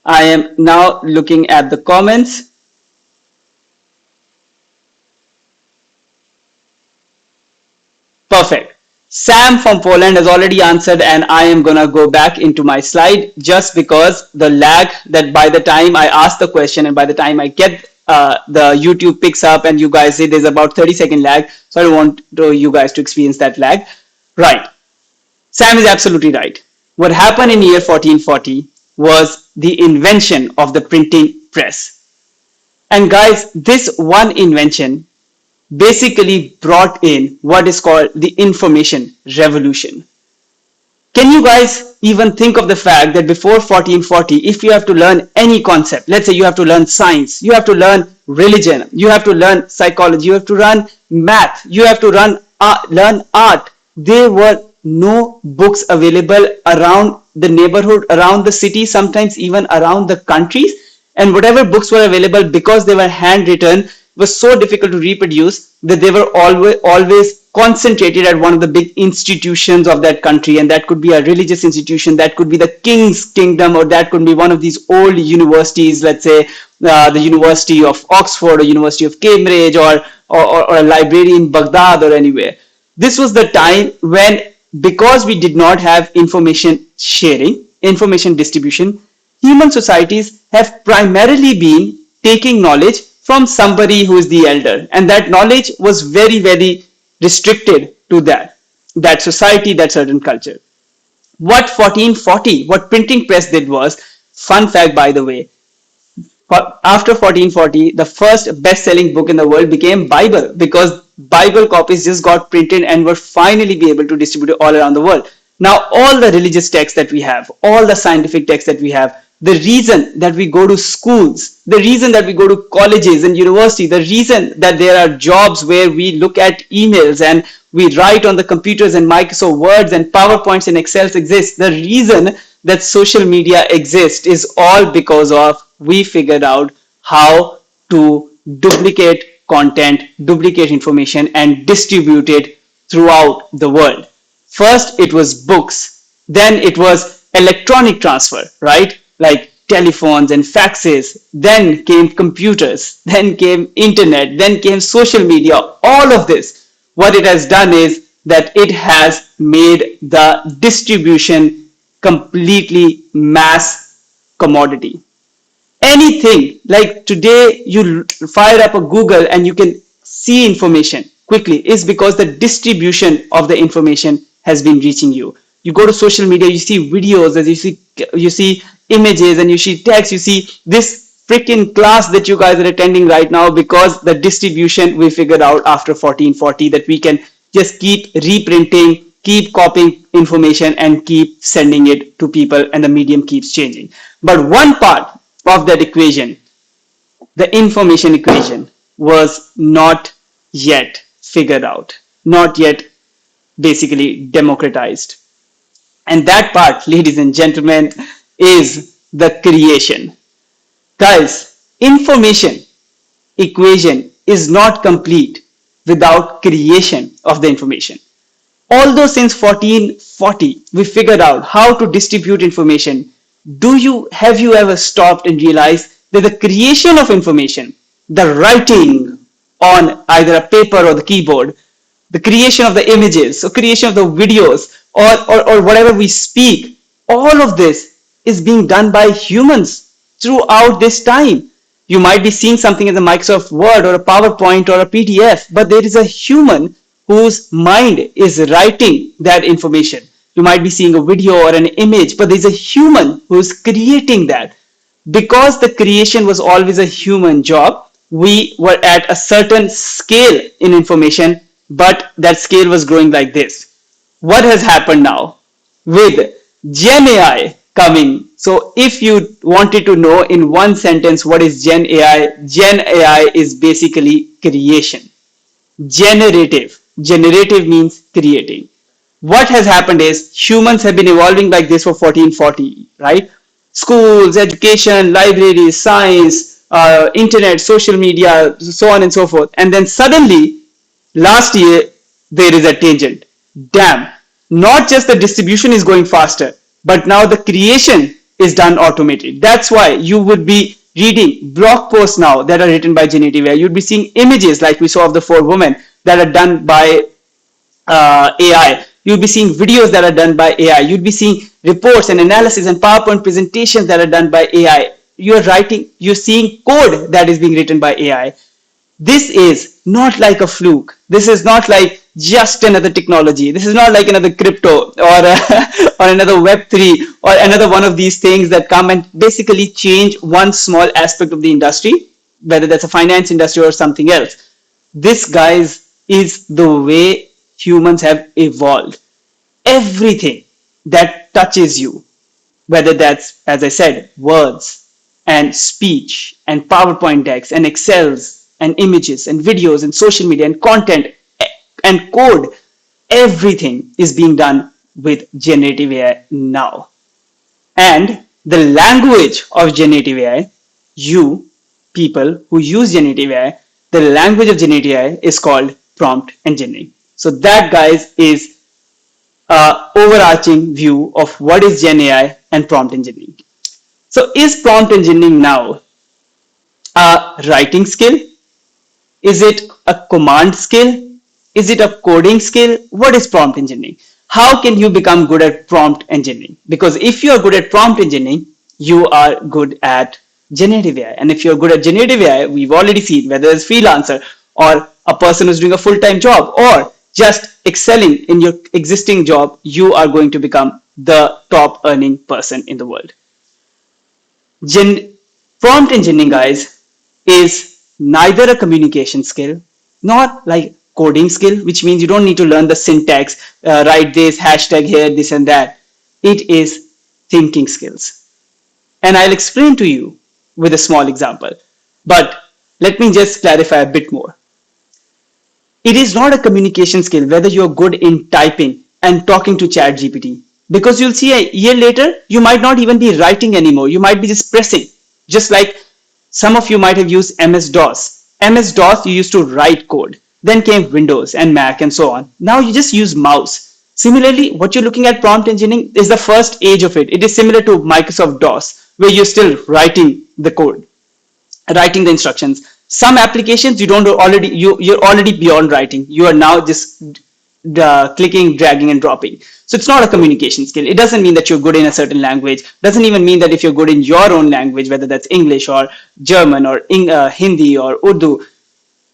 I am now looking at the comments. Perfect. Sam from Poland has already answered, and I am going to go back into my slide just because the lag that by the time I ask the question and by the time I get the YouTube picks up and you guys say there's about 30-second lag. So I don't want you guys to experience that lag. Right. Sam is absolutely right. What happened in year 1440 was the invention of the printing press. And guys, this one invention basically brought in what is called the information revolution. Can you guys even think of the fact that before 1440, if you have to learn any concept, let's say you have to learn science, you have to learn religion, you have to learn psychology, you have to learn math, you have to learn art, there were no books available around the neighborhood, around the city, sometimes even around the countries. And whatever books were available, because they were handwritten, was so difficult to reproduce that they were always concentrated at one of the big institutions of that country, and that could be a religious institution, that could be the king's kingdom, or that could be one of these old universities, let's say the University of Oxford or University of Cambridge, or a library in Baghdad or anywhere. This was the time when, because we did not have information sharing, information distribution, human societies have primarily been taking knowledge from somebody who is the elder, and that knowledge was very, very restricted to that society, that certain culture. What 1440, what printing press did was, fun fact by the way, after 1440, the first best-selling book in the world became Bible, because Bible copies just got printed and were finally be able to distribute it all around the world. Now, all the religious texts that we have, all the scientific texts that we have, the reason that we go to schools, the reason that we go to colleges and university, the reason that there are jobs where we look at emails and we write on the computers and Microsoft Words and PowerPoints and Excels exist, the reason that social media exists is all because of we figured out how to duplicate content, duplicate information, and distribute it throughout the world. First, it was books. Then it was electronic transfer, right? Like telephones and faxes. Then came computers. Then came internet. Then came social media. All of this, what it has done is that it has made the distribution completely mass commodity. Anything like today, you fire up a Google and you can see information quickly, is because the distribution of the information has been reaching you. You go to social media, you see videos, as you see images, and you see text, you see this freaking class that you guys are attending right now, because the distribution we figured out after 1440, that we can just keep reprinting, keep copying information and keep sending it to people, and the medium keeps changing. But one part of that equation, the information equation, was not yet figured out, not yet basically democratized. And that part, ladies and gentlemen, is the creation. Guys, information equation is not complete without creation of the information. Although since 1440 we figured out how to distribute information, have you ever stopped and realized that the creation of information, the writing on either a paper or the keyboard, the creation of the images, or creation of the videos, or whatever we speak, all of this is being done by humans throughout this time. You might be seeing something in the Microsoft Word or a PowerPoint or a PDF, but there is a human whose mind is writing that information. You might be seeing a video or an image, but there's a human who's creating that. Because the creation was always a human job, we were at a certain scale in information, but that scale was growing like this. What has happened now with Gen AI coming? So if you wanted to know in one sentence what is Gen AI is basically creation. Generative means creating. What has happened is humans have been evolving like this for 1440, right? Schools, education, libraries, science, internet, social media, so on and so forth. And then suddenly, last year, there is a tangent. Damn, not just the distribution is going faster, but now the creation is done automated. That's why you would be reading blog posts now that are written by generative AI. You'd be seeing images like we saw of the 4 women that are done by AI. You'll be seeing videos that are done by AI. You'll be seeing reports and analysis and PowerPoint presentations that are done by AI. You're seeing code that is being written by AI. This is not like a fluke. This is not like just another technology. This is not like another crypto or another Web3 or another one of these things that come and basically change one small aspect of the industry, whether that's a finance industry or something else. This, guys, is the way humans have evolved. Everything that touches you, whether that's, as I said, words and speech and PowerPoint decks and Excels and images and videos and social media and content and code, everything is being done with generative AI now. And the language of generative AI, you people who use generative AI, the language of generative AI is called prompt engineering. So that, guys, is an overarching view of what is Gen AI and prompt engineering. So is prompt engineering now a writing skill? Is it a command skill? Is it a coding skill? What is prompt engineering? How can you become good at prompt engineering? Because if you are good at prompt engineering, you are good at generative AI. And if you're good at generative AI, we've already seen whether it's freelancer or a person who's doing a full-time job or just excelling in your existing job, you are going to become the top earning person in the world. Prompt engineering, guys, is neither a communication skill nor like coding skill, which means you don't need to learn the syntax, write this, hashtag here, this and that. It is thinking skills. And I'll explain to you with a small example. But let me just clarify a bit more. It is not a communication skill whether you're good in typing and talking to ChatGPT, because you'll see a year later, you might not even be writing anymore. You might be just pressing, just like some of you might have used MS-DOS. MS-DOS, you used to write code. Then came Windows and Mac and so on. Now you just use mouse. Similarly, what you're looking at prompt engineering is the first age of it. It is similar to Microsoft DOS, where you're still writing the code, writing the instructions. Some applications you're already beyond writing. You are now just clicking, dragging, and dropping. So it's not a communication skill. It doesn't mean that you're good in a certain language. Doesn't even mean that if you're good in your own language, whether that's English or German or Hindi or Urdu,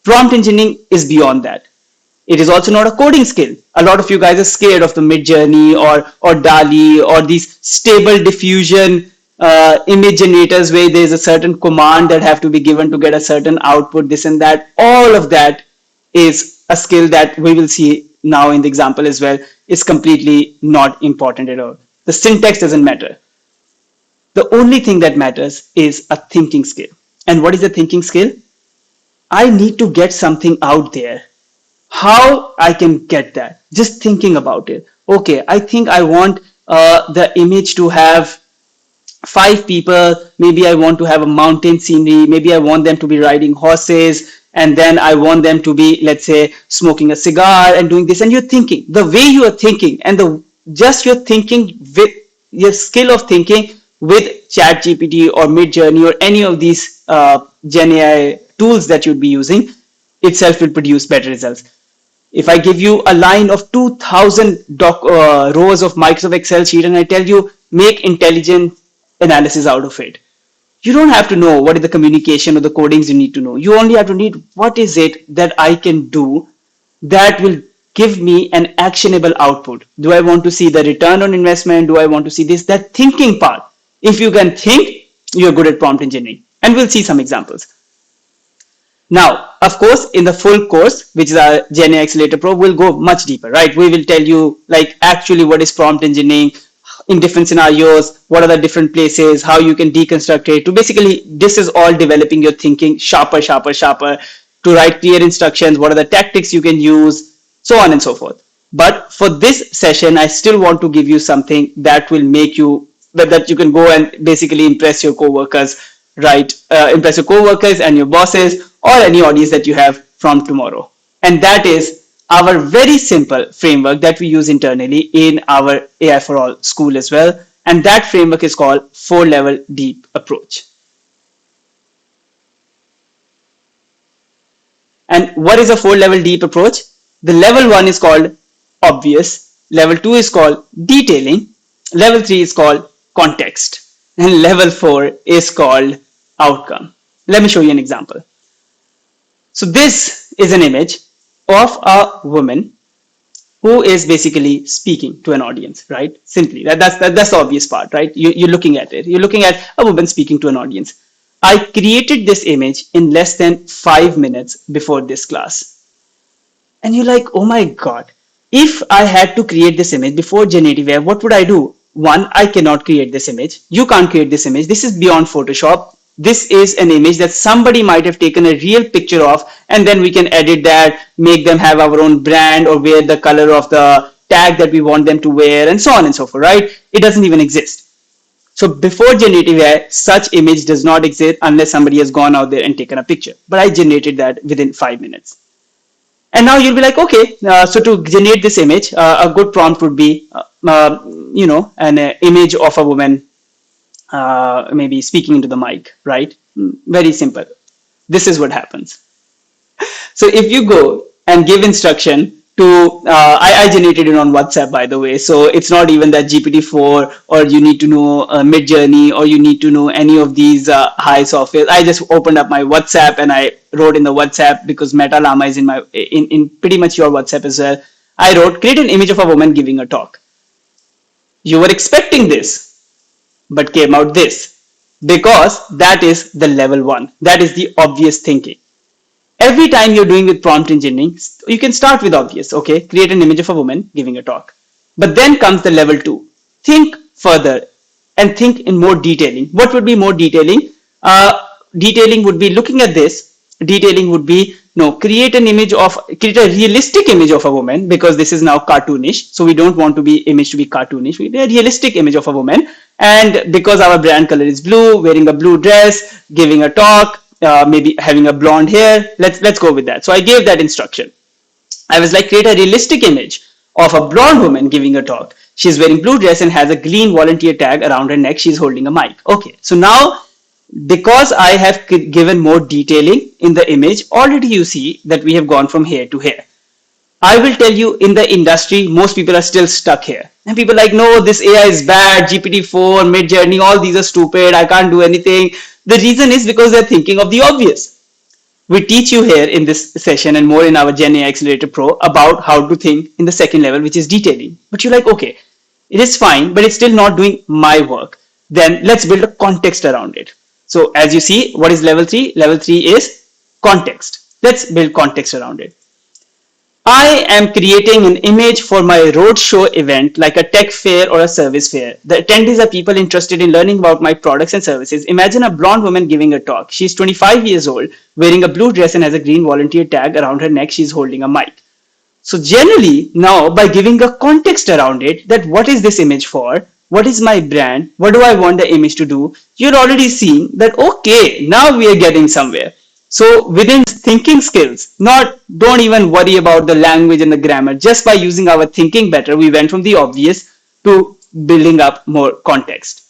prompt engineering is beyond that. It is also not a coding skill. A lot of you guys are scared of the Midjourney or DALL-E or these stable diffusion image generators where there's a certain command that have to be given to get a certain output, this and that. All of that is a skill that we will see now in the example as well. Is completely not important at all. The syntax doesn't matter. The only thing that matters is a thinking skill. And what is a thinking skill? I need to get something out there. How I can get that? Just thinking about it. Okay, I think I want the image to have 5 people. Maybe I want to have a mountain scenery. Maybe I want them to be riding horses. And then I want them to be, let's say, smoking a cigar and doing this. And you're thinking, the way you are thinking and just your thinking with your skill of thinking with ChatGPT or Midjourney or any of these Gen AI tools that you'd be using itself will produce better results. If I give you a line of 2000 rows of Microsoft Excel sheet and I tell you make intelligent analysis out of it, you don't have to know what is the communication or the codings you need to know. You only have to need what is it that I can do that will give me an actionable output. Do I want to see the return on investment? Do I want to see this? That thinking part. If you can think, you're good at prompt engineering. And we'll see some examples. Now, of course, in the full course, which is our Gen AI Accelerator Pro, we'll go much deeper, right? We will tell you like actually what is prompt engineering in different scenarios, what are the different places, how you can deconstruct it. To basically, this is all developing your thinking sharper, to write clear instructions, what are the tactics you can use, so on and so forth. But for this session, I still want to give you something that will make you, that you can go and basically impress your coworkers, right? Impress your coworkers and your bosses or any audience that you have from tomorrow. And that is our very simple framework that we use internally in our AI for All school as well. And that framework is called 4-level deep approach. And what is a 4-level deep approach? The level 1 is called obvious. Level 2 is called detailing. Level 3 is called context. And level 4 is called outcome. Let me show you an example. So this is an image of a woman who is basically speaking to an audience, right? Simply, that's the obvious part, right? You're looking at it. You're looking at a woman speaking to an audience. I created this image in less than 5 minutes before this class. And you're like, oh my God, if I had to create this image before generative AI, what would I do? One, I cannot create this image. You can't create this image. This is beyond Photoshop. This is an image that somebody might have taken a real picture of, and then we can edit that, make them have our own brand or wear the color of the tag that we want them to wear, and so on and so forth, right? It doesn't even exist. So before generative AI, such image does not exist unless somebody has gone out there and taken a picture. But I generated that within 5 minutes. And now you'll be like, okay, so to generate this image, a good prompt would be, an image of a woman maybe speaking into the mic, right? Very simple. This is what happens. So if you go and give instruction to, I generated it on WhatsApp, by the way. So it's not even that GPT-4 or you need to know Midjourney or you need to know any of these high software. I just opened up my WhatsApp and I wrote in the WhatsApp, because Meta Llama is in pretty much your WhatsApp as well. I wrote, create an image of a woman giving a talk. You were expecting this, but came out this, because that is the level 1. That is the obvious thinking. Every time you're doing with prompt engineering, you can start with obvious, okay? Create an image of a woman giving a talk. But then comes the level 2. Think further and think in more detailing. What would be more detailing? Detailing would be looking at this. Detailing would be, create a realistic image of a woman, because this is now cartoonish. So we don't want image to be cartoonish. We need a realistic image of a woman. And because our brand color is blue, wearing a blue dress, giving a talk, maybe having a blonde hair, let's go with that. So I gave that instruction. I was like, create a realistic image of a blonde woman giving a talk. She's wearing blue dress and has a green volunteer tag around her neck. She's holding a mic. Okay, so now, because I have given more detailing in the image, already you see that we have gone from here to here. I will tell you, in the industry, most people are still stuck here. And people are like, no, this AI is bad, GPT-4, Midjourney, all these are stupid, I can't do anything. The reason is because they're thinking of the obvious. We teach you here in this session and more in our Gen AI Accelerator Pro about how to think in the second level, which is detailing. But you're like, okay, it is fine, but it's still not doing my work. Then let's build a context around it. So as you see, what is level 3? Level 3 is context. Let's build context around it. I am creating an image for my roadshow event, like a tech fair or a service fair. The attendees are people interested in learning about my products and services. Imagine a blonde woman giving a talk. She's 25 years old, wearing a blue dress and has a green volunteer tag around her neck. She's holding a mic. So generally, now by giving a context around it, that what is this image for? What is my brand? What do I want the image to do? You're already seeing that, okay, now we are getting somewhere. So within thinking skills, don't even worry about the language and the grammar. Just by using our thinking better, we went from the obvious to building up more context.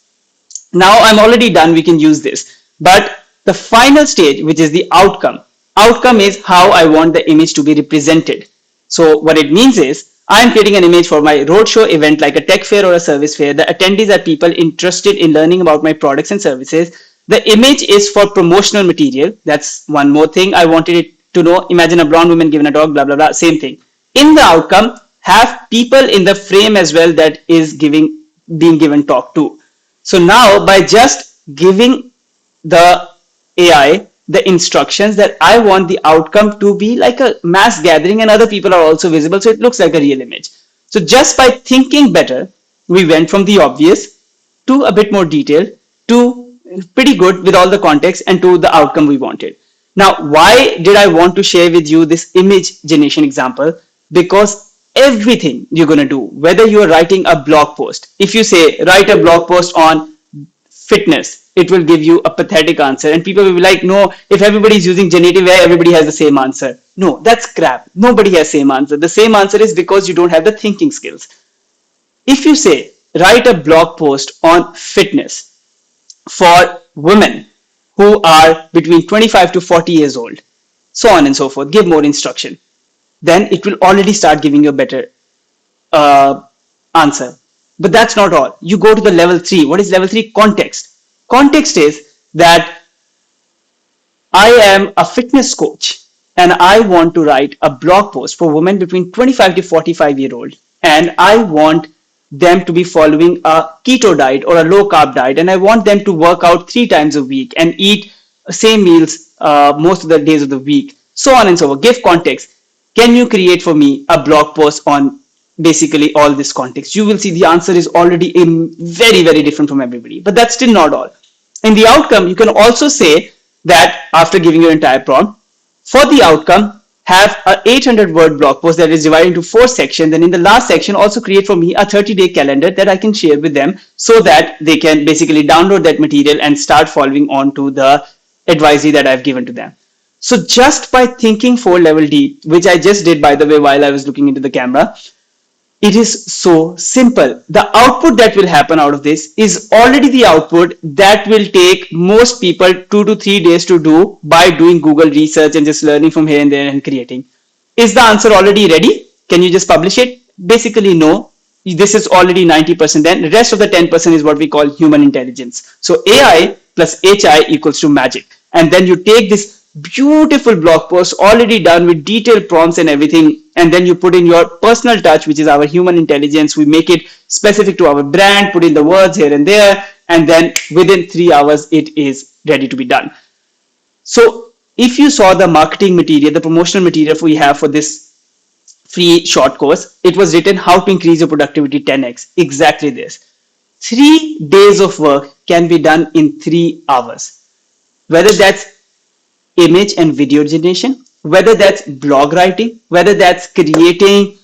Now I'm already done, we can use this. But the final stage, which is the outcome. Outcome is how I want the image to be represented. So what it means is, I'm creating an image for my roadshow event, like a tech fair or a service fair. The attendees are people interested in learning about my products and services. The image is for promotional material. That's one more thing I wanted it to know. Imagine a blonde woman giving a talk, blah, blah, blah, same thing. In the outcome, have people in the frame as well that is being given talk to. So now by just giving the AI the instructions that I want the outcome to be like a mass gathering and other people are also visible, so it looks like a real image. So just by thinking better, we went from the obvious to a bit more detail to pretty good with all the context and to the outcome we wanted. Now, why did I want to share with you this image generation example? Because everything you're going to do, whether you're writing a blog post, if you say write a blog post on fitness, it will give you a pathetic answer. And people will be like, no, if everybody is using generative AI, everybody has the same answer. No, that's crap. Nobody has same answer. The same answer is because you don't have the thinking skills. If you say, write a blog post on fitness for women who are between 25 to 40 years old, so on and so forth, give more instruction, then it will already start giving you a better answer. But that's not all. You go to the level 3. What is level 3? Context. Context is that I am a fitness coach and I want to write a blog post for women between 25 to 45-year old, and I want them to be following a keto diet or a low carb diet, and I want them to work out 3 times a week and eat same meals most of the days of the week, so on and so forth. Give context. Can you create for me a blog post on basically all this context? You will see the answer is already very, very different from everybody, but that's still not all. In the outcome, you can also say that after giving your entire prompt, for the outcome, have a 800-word blog post that is divided into 4 sections. And in the last section, also create for me a 30-day calendar that I can share with them so that they can basically download that material and start following on to the advisory that I've given to them. So just by thinking 4 level deep, which I just did, by the way, while I was looking into the camera, it is so simple. The output that will happen out of this is already the output that will take most people 2 to 3 days to do by doing Google research and just learning from here and there and creating. Is the answer already ready? Can you just publish it? Basically, no. This is already 90%. Then the rest of the 10% is what we call human intelligence. So AI plus HI equals to magic. And then you take this beautiful blog post already done with detailed prompts and everything, and then you put in your personal touch, which is our human intelligence. We make it specific to our brand, put in the words here and there, and then within 3 hours it is ready to be done. So if you saw the marketing material, the promotional material we have for this free short course, it was written how to increase your productivity 10x. Exactly this. 3 days of work can be done in 3 hours. Whether that's image and video generation, whether that's blog writing, whether that's creating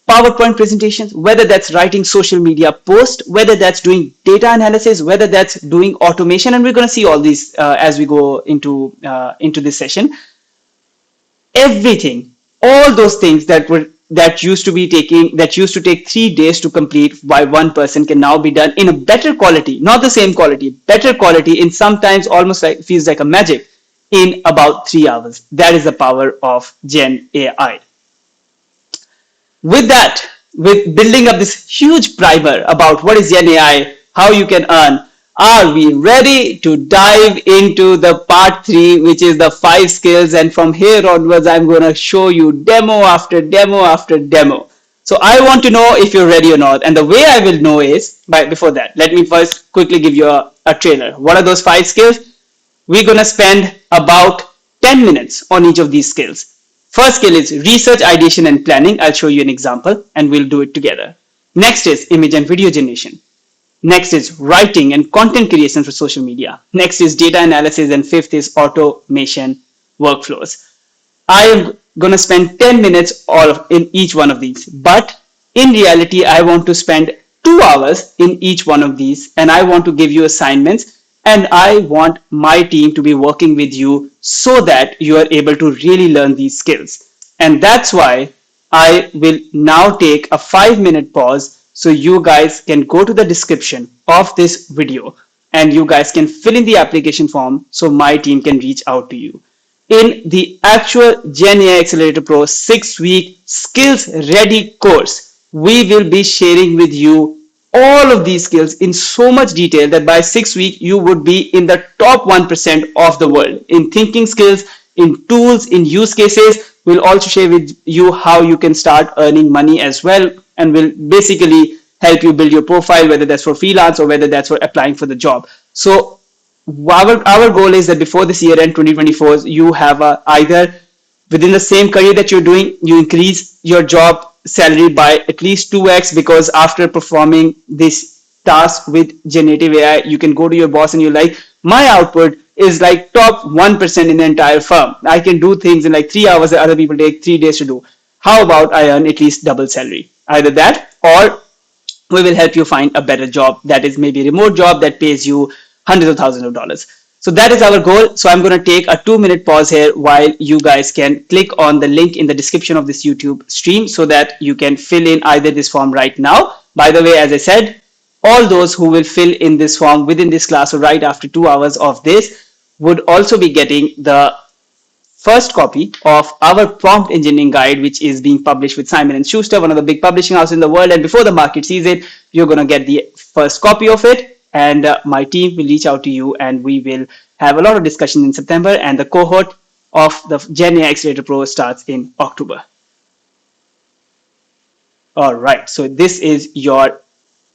PowerPoint presentations, whether that's writing social media posts, whether that's doing data analysis, whether that's doing automation, and we're going to see all these as we go into this session. Everything, all those things that used to take 3 days to complete by one person can now be done in a better quality, not the same quality, better quality, in sometimes almost like feels like a magic, in about 3 hours. That is the power of Gen AI. With that, with building up this huge primer about what is Gen AI, how you can earn, are we ready to dive into the part 3, which is the 5 skills? And from here onwards, I'm going to show you demo after demo after demo. So I want to know if you're ready or not. And the way I will know is, before that, let me first quickly give you a trailer. What are those 5 skills? We're going to spend about 10 minutes on each of these skills. First skill is research, ideation, and planning. I'll show you an example and we'll do it together. Next is image and video generation. Next is writing and content creation for social media. Next is data analysis, and fifth is automation workflows. I am going to spend 10 minutes all in each one of these. But in reality, I want to spend 2 hours in each one of these, and I want to give you assignments, and I want my team to be working with you so that you are able to really learn these skills. And that's why I will now take a 5-minute pause so you guys can go to the description of this video and you guys can fill in the application form so my team can reach out to you. In the actual Gen AI Accelerator Pro 6-week skills ready course, we will be sharing with you all of these skills in so much detail that by 6 weeks you would be in the top 1% of the world in thinking skills, in tools, in use cases. We'll also share with you how you can start earning money as well, and will basically help you build your profile, whether that's for freelance or whether that's for applying for the job. So our goal is that before this year end 2024, you have either within the same career that you're doing, you increase your job salary by at least 2x, because after performing this task with generative AI, you can go to your boss and you're like, my output is like top 1% in the entire firm. I can do things in like 3 hours that other people take 3 days to do. How about I earn at least double salary? Either that, or we will help you find a better job that is maybe a remote job that pays you hundreds of thousands of dollars. So that is our goal. So I'm going to take a 2-minute pause here while you guys can click on the link in the description of this YouTube stream so that you can fill in either this form right now. By the way, as I said, all those who will fill in this form within this class or right after 2 hours of this would also be getting the first copy of our prompt engineering guide, which is being published with Simon & Schuster, one of the big publishing houses in the world. And before the market sees it, you're going to get the first copy of it. And my team will reach out to you and we will have a lot of discussion in September. And the cohort of the Gen AI Accelerator Pro starts in October. All right. So this is your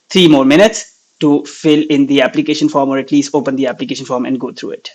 3 more minutes to fill in the application form, or at least open the application form and go through it.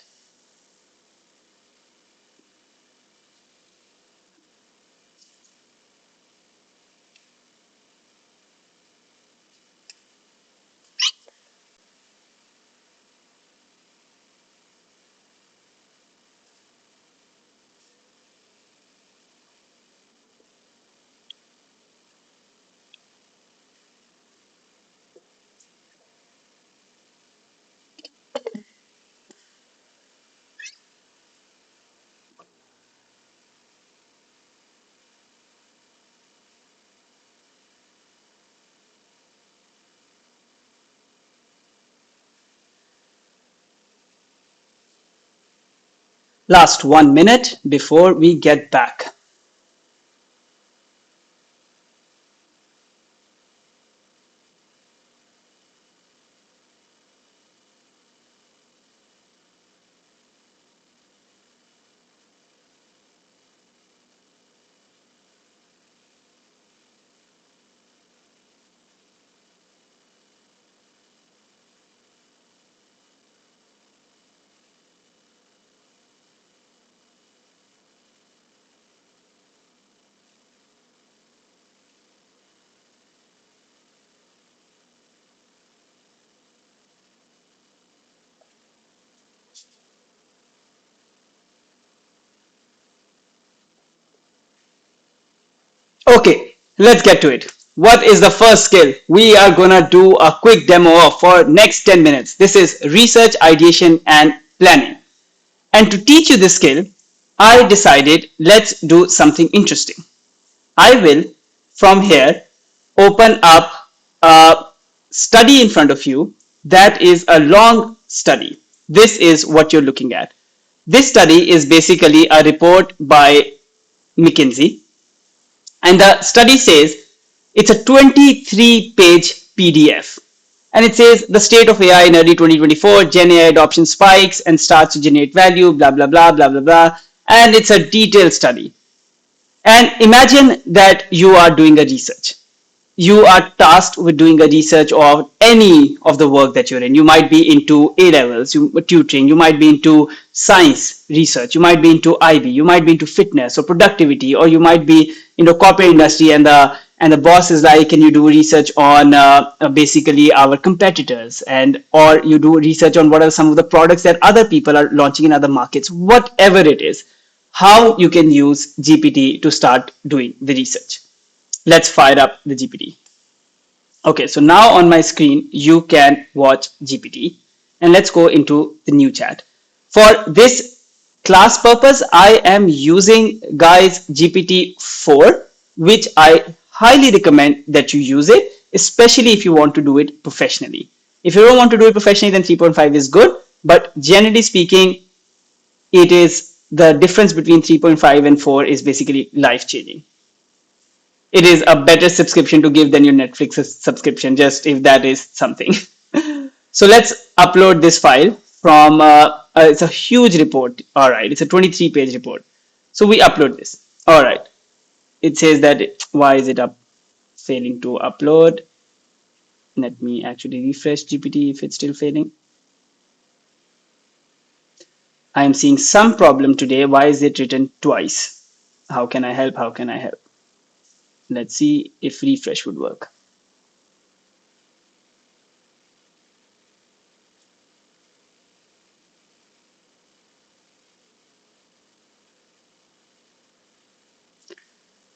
Last 1 minute before we get back. Okay, let's get to it. What is the first skill? We are gonna do a quick demo for next 10 minutes. This is research, ideation, and planning. And to teach you this skill, I decided let's do something interesting. I will, from here, open up a study in front of you that is a long study. This is what you're looking at. This study is basically a report by McKinsey, And the study says it's a 23-page PDF. And it says the state of AI in early 2024, Gen AI adoption spikes and starts to generate value, blah, blah, blah, blah, blah, blah. And it's a detailed study. And imagine that you are doing a research. You are tasked with doing a research of any of the work that you're in. You might be into A levels, tutoring, you might be into science research, you might be into IB, you might be into fitness or productivity, or you might be into corporate industry and the boss is like, can you do research on basically our competitors, and or you do research on what are some of the products that other people are launching in other markets, whatever it is, how you can use GPT to start doing the research. Let's fire up the GPT. Okay, so now on my screen, you can watch GPT, and let's go into the new chat. For this class purpose, I am using, guys, GPT-4, which I highly recommend that you use it, especially if you want to do it professionally. If you don't want to do it professionally, then 3.5 is good, but generally speaking, it is the difference between 3.5 and 4 is basically life-changing. It is a better subscription to give than your Netflix subscription, just if that is something. So let's upload this file from, it's a huge report. All right, it's a 23-page report. So we upload this. All right, it says that, why is it failing to upload? Let me actually refresh GPT if it's still failing. I am seeing some problem today. Why is it written twice? How can I help? How can I help? Let's see if refresh would work.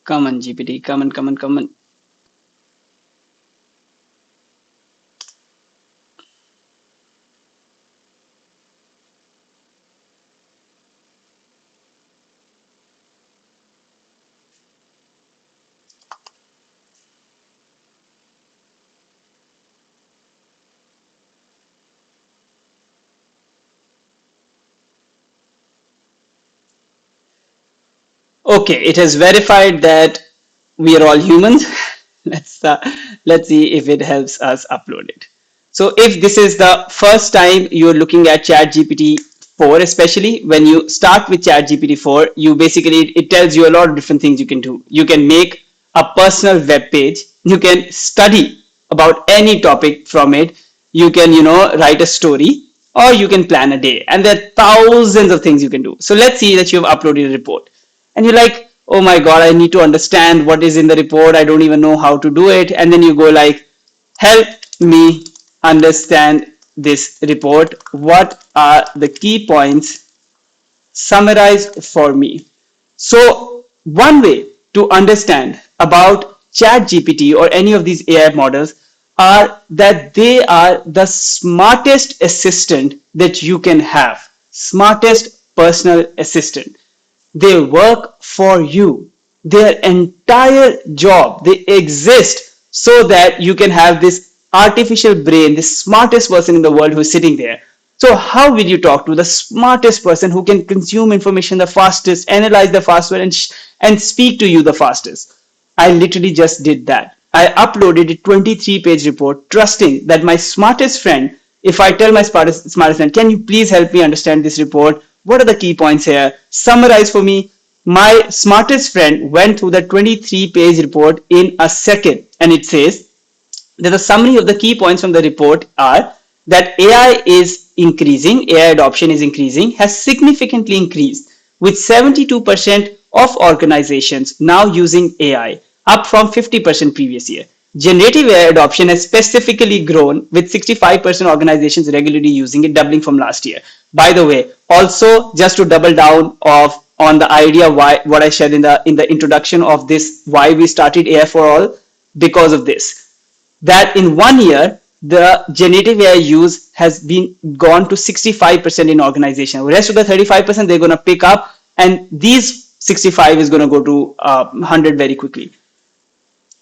Come on, GPT, come on, come on, come on. Okay, it has verified that we are all humans. Let's see if it helps us upload it. So if this is the first time you're looking at ChatGPT 4, especially when you start with ChatGPT 4, you basically, it tells you a lot of different things you can do. You can make a personal web page. You can study about any topic from it. You can, write a story, or you can plan a day. And there are thousands of things you can do. So let's see that you've uploaded a report. And you're like, oh my God, I need to understand what is in the report. I don't even know how to do it. And then you go like, help me understand this report. What are the key points? Summarize for me. So one way to understand about ChatGPT or any of these AI models are that they are the smartest assistant that you can have. Smartest personal assistant. They work for you. Their entire job, they exist so that you can have this artificial brain, the smartest person in the world who's sitting there. So how will you talk to the smartest person who can consume information the fastest, analyze the fastest, and speak to you the fastest? I literally just did that. I uploaded a 23-page report, trusting that my smartest friend, if I tell my smartest friend, can you please help me understand this report? What are the key points here? Summarize for me. My smartest friend went through the 23-page report in a second, and it says that the summary of the key points from the report are that AI is increasing, AI adoption is increasing, has significantly increased, with 72% of organizations now using AI, up from 50% previous year. Generative AI adoption has specifically grown, with 65% organizations regularly using it, doubling from last year. By the way, also just to double down on the idea why what I shared in the introduction of this, why we started AI for All, because of this, that in 1 year the generative AI use has been gone to 65% in organization. The rest of the 35% they're going to pick up, and these 65 is going to go to 100 very quickly.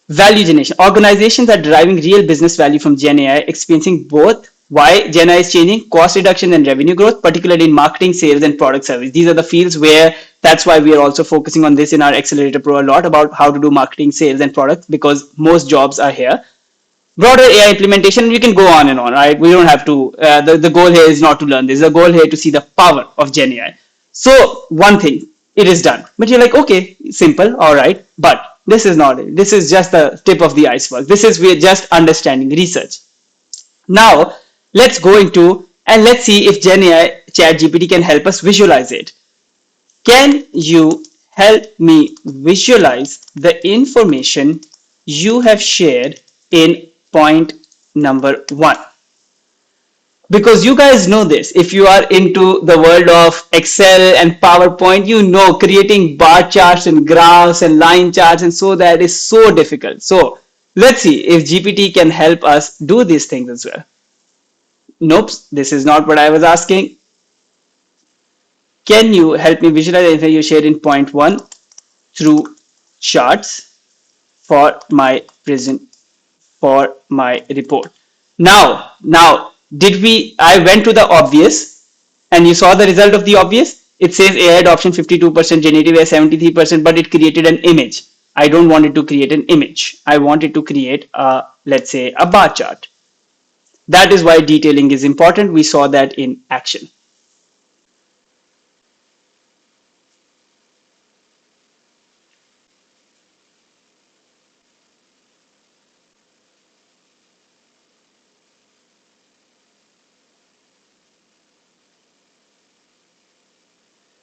Value generation. Organizations are deriving real business value from Gen AI, experiencing both why Gen AI is changing, cost reduction and revenue growth, particularly in marketing, sales, and product service. These are the fields where That's why we are also focusing on this in our Accelerator Pro a lot, about how to do marketing, sales, and product, because most jobs are here. Broader AI implementation, we can go on and on, right? We don't have to, the goal here is not to learn this. The goal here to see the power of Gen AI. So one thing, it is done. But you're like, okay, simple, all right. But this is not it. This is just the tip of the iceberg. This is, we're just understanding research. Now, let's go into, and let's see if Gen AI Chat GPT can help us visualize it. Can you help me visualize the information you have shared in point number 1? Because you guys know this, if you are into the world of Excel and PowerPoint, you know creating bar charts and graphs and line charts, and so that is so difficult. So let's see if GPT can help us do these things as well. Nope, this is not what I was asking. Can you help me visualize the information you shared in point 1 through charts for my present, for my report? Now, I went to the obvious, and you saw the result of the obvious. It says AI adoption 52%, generative AI 73%, but it created an image. I don't want it to create an image. I want it to create a, let's say, a bar chart. That is why detailing is important. We saw that in action.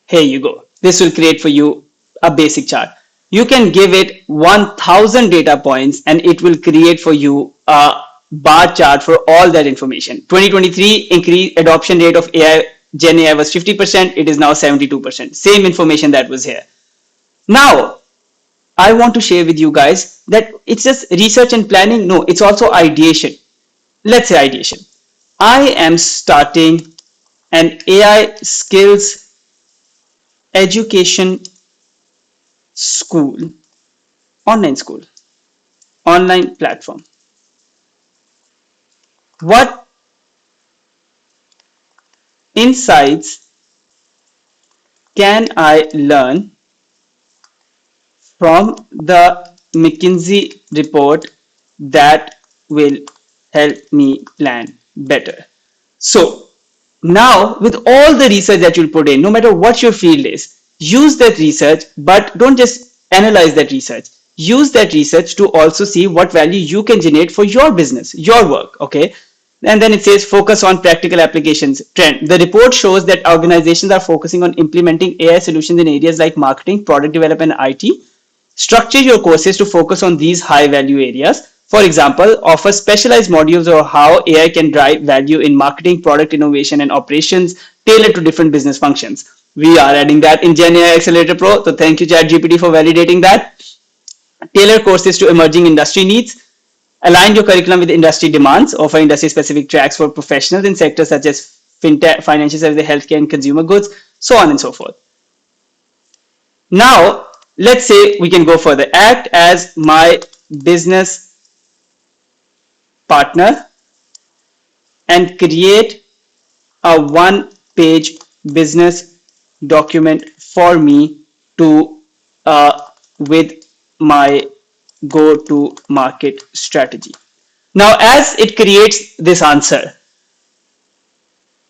Here you go. This will create for you a basic chart. You can give it 1000 data points and it will create for you a bar chart for all that information. 2023 increase adoption rate of AI, Gen AI was 50%. It is now 72%. Same information that was here. Now, I want to share with you guys that it's just research and planning. No, it's also ideation. Let's say ideation. I am starting an AI skills education school, online school, online platform. What insights can I learn from the McKinsey report that will help me plan better? So now, with all the research that you'll put in, no matter what your field is, use that research, but don't just analyze that research. Use that research to also see what value you can generate for your business, your work, okay? And then it says focus on practical applications. Trend. The report shows that organizations are focusing on implementing AI solutions in areas like marketing, product development, and IT. Structure your courses to focus on these high value areas. For example, offer specialized modules on how AI can drive value in marketing, product innovation, and operations tailored to different business functions. We are adding that in Gen AI Accelerator Pro. So thank you, ChatGPT, for validating that. Tailor courses to emerging industry needs. Align your curriculum with industry demands. Offer industry-specific tracks for professionals in sectors such as fintech, financial services, healthcare, and consumer goods, so on and so forth. Now, let's say we can go further. Act as my business partner and create a one-page business document for me to with my go-to-market strategy. Now, as it creates this answer,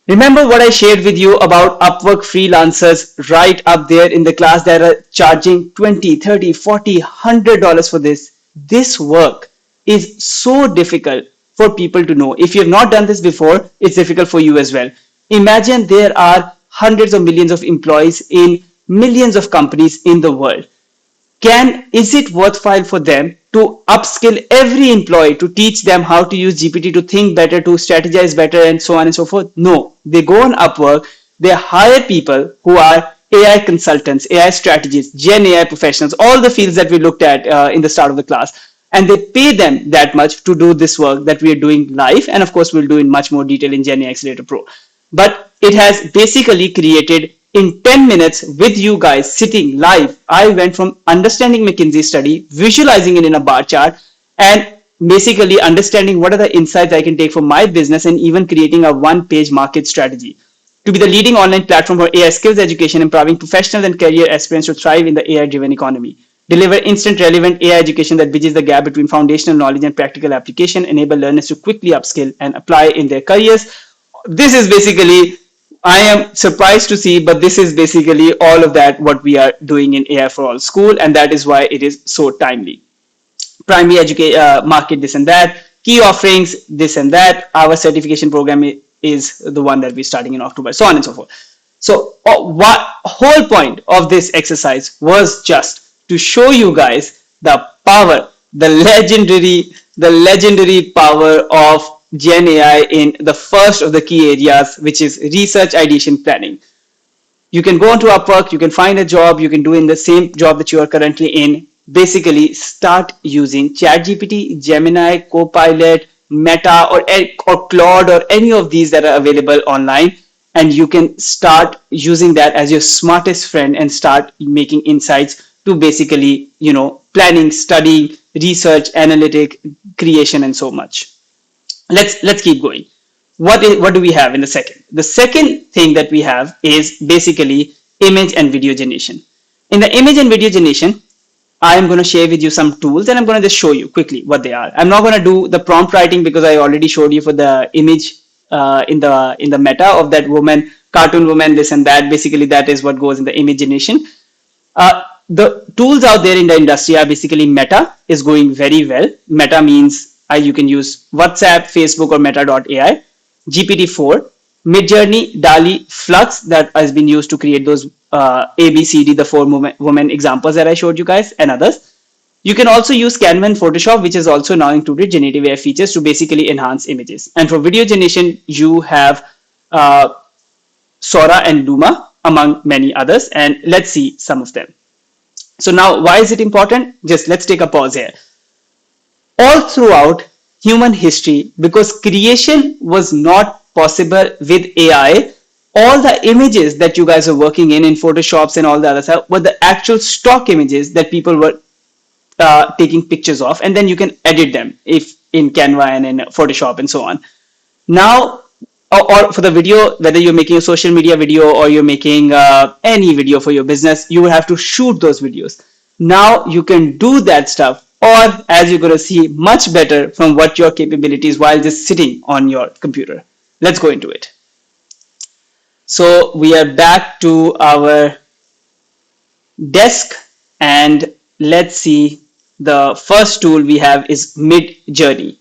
remember what I shared with you about Upwork freelancers right up there in the class that are charging $20, $30, $40, $100 for this. This work is so difficult for people to know. If you have not done this before, it's difficult for you as well. Imagine there are hundreds of millions of employees in millions of companies in the world. Is it worthwhile for them to upskill every employee to teach them how to use GPT to think better, to strategize better, and so on and so forth? No, they go on Upwork, they hire people who are AI consultants, AI strategists, Gen AI professionals, all the fields that we looked at in the start of the class, and they pay them that much to do this work that we are doing live, and of course we'll do in much more detail in Gen AI Accelerator Pro. But it has basically created in 10 minutes with you guys sitting live. I went from understanding McKinsey study, visualizing it in a bar chart, and basically understanding what are the insights I can take from my business, and even creating a one-page market strategy. to be the leading online platform for AI skills education, empowering professionals and career aspirants to thrive in the AI-driven economy. Deliver instant, relevant AI education that bridges the gap between foundational knowledge and practical application, enable learners to quickly upskill and apply in their careers. This is basically, I am surprised to see, but this is basically all of that what we are doing in AI for All School, and that is why it is so timely. Primary education market, this and that, key offerings, this and that. Our certification program is the one that we're starting in October, so on and so forth. So what whole point of this exercise was just to show you guys the power, the legendary power of Gen AI in the first of the key areas, which is research, ideation, planning. You can go onto Upwork, you can find a job, you can do in the same job that you are currently in. Basically, start using ChatGPT, Gemini, Copilot, Meta, or Claude, or any of these that are available online, and you can start using that as your smartest friend and start making insights to basically, planning, studying, research, analytic, creation, and so much. Let's keep going. What do we have in the second? The second thing that we have is basically image and video generation. In the image and video generation, I am going to share with you some tools, and I'm going to just show you quickly what they are. I'm not going to do the prompt writing because I already showed you for the image in the meta of that woman, cartoon woman, this and that. Basically, that is what goes in the image generation. The tools out there in the industry are basically Meta is going very well. Meta means you can use WhatsApp, Facebook, or Meta.ai. GPT-4, Midjourney, DALL-E, Flux that has been used to create those A, B, C, D, the four women examples that I showed you guys, and others. You can also use Canva and Photoshop, which is also now included generative AI features to basically enhance images. And for video generation, you have Sora and Luma, among many others. And let's see some of them. So now, why is it important? Just let's take a pause here. All throughout human history, because creation was not possible with AI, all the images that you guys are working in Photoshops and all the other stuff were the actual stock images that people were taking pictures of, and then you can edit them if in Canva and in Photoshop and so on. Now, or for the video, whether you're making a social media video or you're making any video for your business, you will have to shoot those videos. Now you can do that stuff, or as you're going to see, much better from what your capabilities while just sitting on your computer. Let's go into it. So we are back to our desk, and let's see, the first tool we have is Midjourney.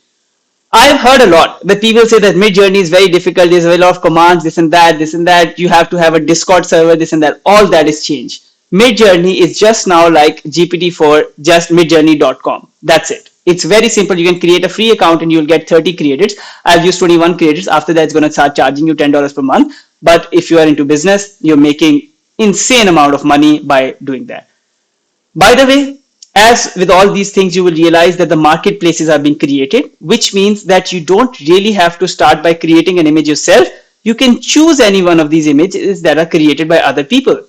I've heard a lot that people say that Midjourney is very difficult. There's a lot of commands, this and that, this and that. You have to have a Discord server, this and that. All that is changed. Midjourney is just now like GPT-4, just midjourney.com. That's it. It's very simple. You can create a free account and you'll get 30 credits. I've used 21 credits. After that, it's going to start charging you $10 per month. But if you are into business, you're making insane amount of money by doing that. By the way, as with all these things, you will realize that the marketplaces are being created, which means that you don't really have to start by creating an image yourself. You can choose any one of these images that are created by other people.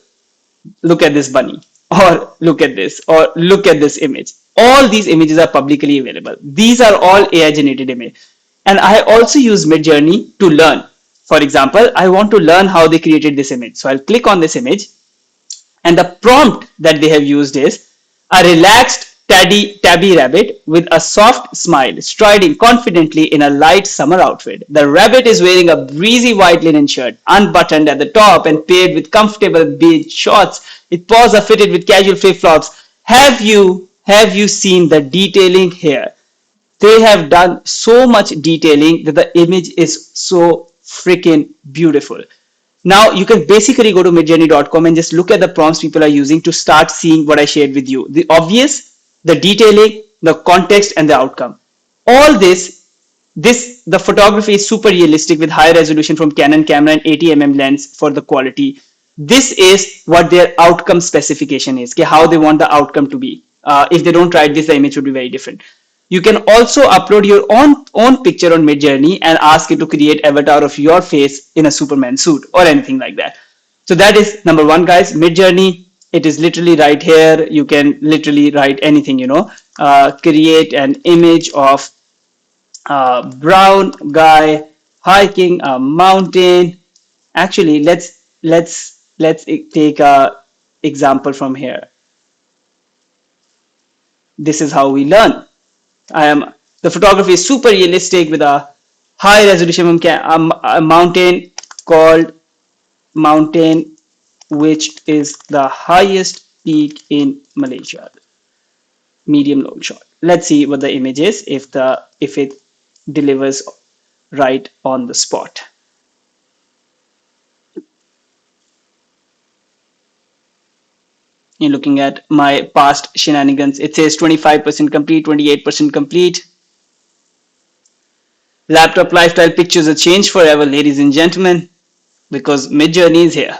Look at this bunny, or look at this, or look at this image. All these images are publicly available. These are all AI generated images. And I also use Midjourney to learn. For example, I want to learn how they created this image. So I'll click on this image, and the prompt that they have used is a relaxed tabby rabbit with a soft smile striding confidently in a light summer outfit. The rabbit is wearing a breezy white linen shirt, unbuttoned at the top and paired with comfortable beige shorts. Its paws are fitted with casual flip-flops. Have you seen the detailing here? They have done so much detailing that the image is so freaking beautiful. Now you can basically go to midjourney.com and just look at the prompts people are using to start seeing what I shared with you. The obvious, the detailing, the context, and the outcome. All the photography is super realistic with high resolution from Canon camera and 80mm lens for the quality. This is what their outcome specification is, how they want the outcome to be. If they don't try this, the image would be very different. You can also upload your own picture on Midjourney and ask it to create avatar of your face in a Superman suit or anything like that. So that is number one, guys. Midjourney, it is literally right here. You can literally write anything, create an image of a brown guy hiking a mountain Actually, let's take a example from here. This is how we learn. I am The photography is super realistic with a high resolution a mountain called mountain, which is the highest peak in Malaysia. Medium long shot. Let's see what the image is if it delivers right on the spot. You're looking at my past shenanigans. It says 25% complete, 28% complete. Laptop lifestyle pictures are changed forever, ladies and gentlemen, because Midjourney is here.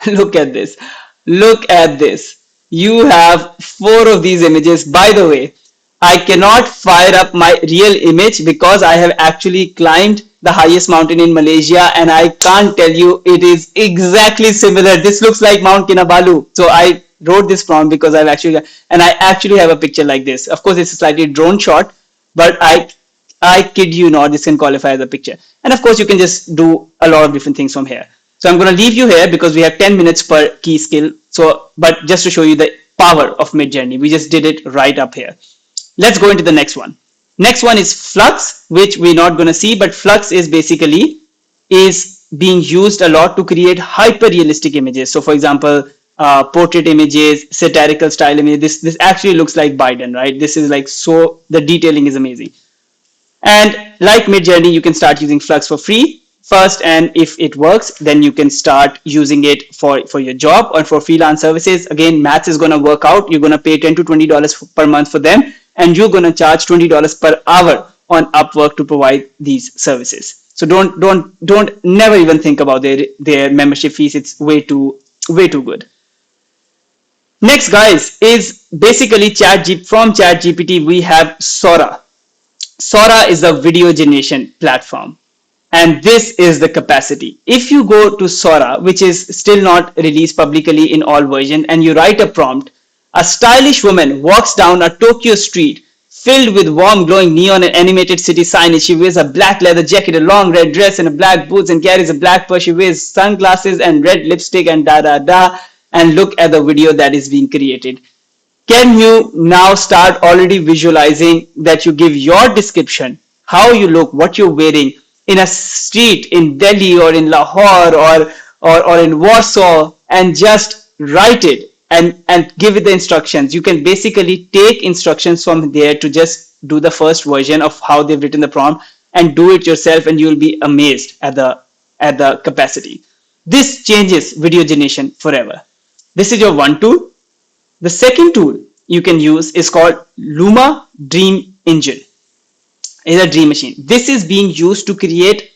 Look at this. Look at this. You have four of these images. By the way, I cannot fire up my real image because I have actually climbed the highest mountain in Malaysia, and I can't tell you it is exactly similar. This looks like Mount Kinabalu. So I wrote this prompt because I actually have a picture like this. Of course, it's a slightly drone shot, but I kid you not, this can qualify as a picture. And of course, you can just do a lot of different things from here. So I'm going to leave you here because we have 10 minutes per key skill. So, but just to show you the power of Midjourney, we just did it right up here. Let's go into the next one. Next one is Flux, which we're not going to see, but Flux is basically is being used a lot to create hyper realistic images. So for example, portrait images, satirical style images. This actually looks like Biden, right? This is like, so the detailing is amazing. And like Midjourney, you can start using Flux for free first, and if it works, then you can start using it for your job or for freelance services. Again, maths is going to work out. You're going to pay $10 to $20 per month for them, and you're going to charge $20 per hour on Upwork to provide these services. So don't never even think about their membership fees. It's way too good. Next, guys, is basically from ChatGPT. We have Sora. Sora is a video generation platform, and this is the capacity. If you go to Sora, which is still not released publicly in all versions, and you write a prompt, a stylish woman walks down a Tokyo street filled with warm glowing neon and animated city signage. She wears a black leather jacket, a long red dress, and a black boots, and carries a black purse. She wears sunglasses and red lipstick and da da da. And look at the video that is being created. Can you now start already visualizing that you give your description, how you look, what you're wearing in a street in Delhi or in Lahore or in Warsaw, and just write it and give it the instructions. You can basically take instructions from there to just do the first version of how they've written the prompt and do it yourself, and you'll be amazed at the capacity. This changes video generation forever. This is your one tool. The second tool you can use is called Luma Dream Engine. It's a dream machine. This is being used to create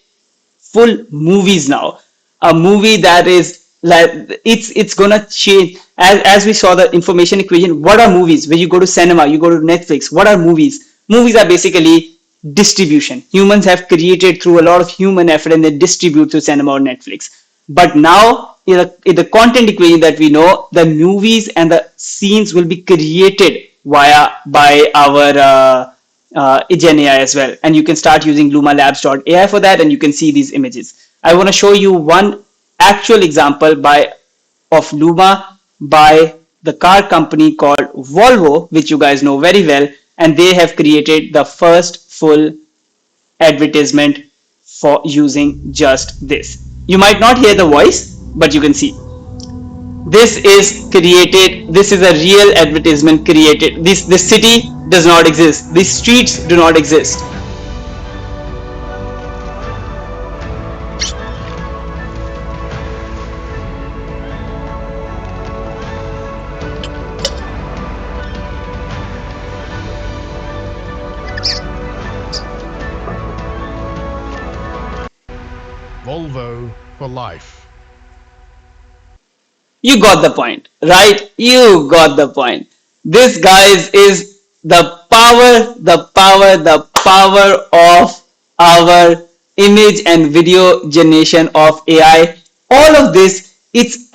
full movies now. A movie that is like, it's gonna change as we saw the information equation. What are movies? When you go to cinema, you go to Netflix. What are movies? Movies are basically distribution. Humans have created through a lot of human effort, and they distribute through cinema or Netflix. But now, in the content equation that we know, the movies and the scenes will be created by our Gen AI as well. And you can start using lumalabs.ai for that, and you can see these images. I want to show you one actual example of Luma by the car company called Volvo, which you guys know very well, and they have created the first full advertisement for using just this. You might not hear the voice, but you can see. This is created. This is a real advertisement created. This city does not exist. These streets do not exist. Volvo for life. You got the point, right? You got the point. This, guys, is the power of our image and video generation of AI. All of this, it's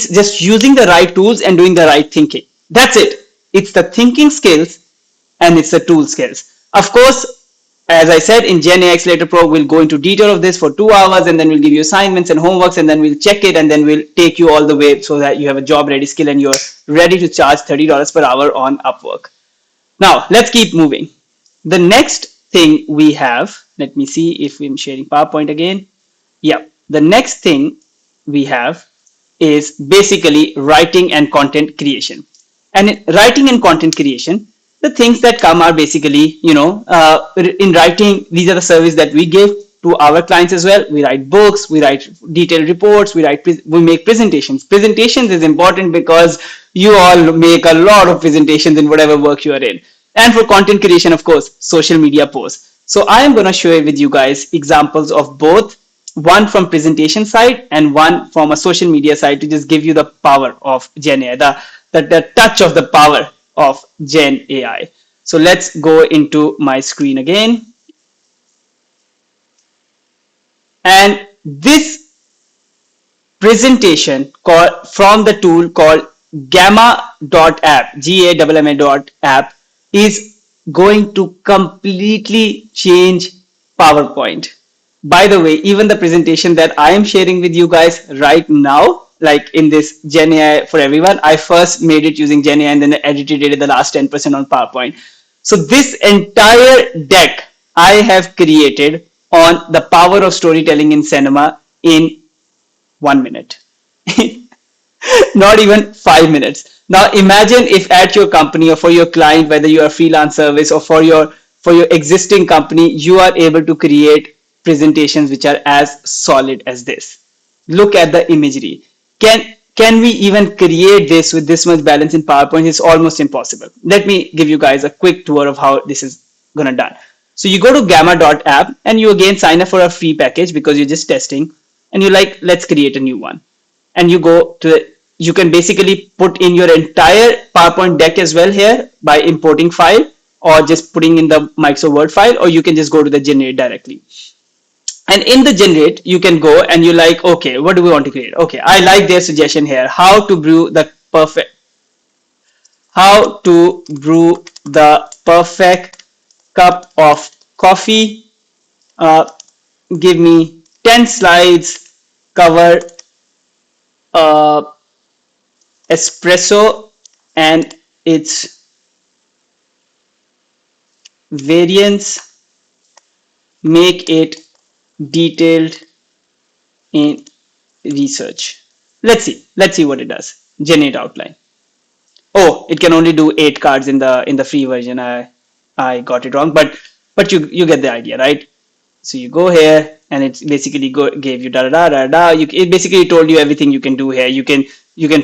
just using the right tools and doing the right thinking. That's it. It's the thinking skills and it's the tool skills. Of course, as I said, in Gen AI Accelerator Pro, we'll go into detail of this for 2 hours, and then we'll give you assignments and homeworks, and then we'll check it, and then we'll take you all the way so that you have a job ready skill and you're ready to charge $30 per hour on Upwork. Now, let's keep moving. The next thing we have, let me see if I'm sharing PowerPoint again. Yeah, the next thing we have is basically writing and content creation. And in writing and content creation, the things that come are basically, in writing, these are the service that we give to our clients as well. We write books, we write detailed reports, we make presentations. Presentations is important because you all make a lot of presentations in whatever work you are in. And for content creation, of course, social media posts. So I am going to share with you guys examples of both, one from presentation side and one from a social media side, to just give you the power of Gen AI, the touch of the power of Gen AI. So let's go into my screen again. And this presentation from the tool called Gamma.app, Gamma.app, is going to completely change PowerPoint. By the way, even the presentation that I am sharing with you guys right now, like in this Gen AI for everyone, I first made it using Gen AI and then edited it the last 10% on PowerPoint. So this entire deck I have created on the power of storytelling in cinema in 1 minute. Not even 5 minutes. Now imagine if at your company or for your client, whether you are a freelance service or for your existing company, you are able to create presentations which are as solid as this. Look at the imagery. Can we even create this with this much balance in PowerPoint? It's almost impossible. Let me give you guys a quick tour of how this is gonna done. So you go to Gamma.app and you again sign up for a free package because you're just testing, and you're like, let's create a new one. And you go to, you can basically put in your entire PowerPoint deck as well here by importing file or just putting in the Microsoft Word file, or you can just go to the generate directly. And in the generate, you can go and you're like, okay, what do we want to create? Okay, I like their suggestion here, how to brew the perfect cup of coffee. Give me 10 slides, cover espresso and its variants, make it detailed in research. Let's see what it does. Generate outline. Oh, it can only do 8 cards in the free version. I got it wrong, but you get the idea, right? So you go here and it's basically gave you it basically told you everything you can do here. You can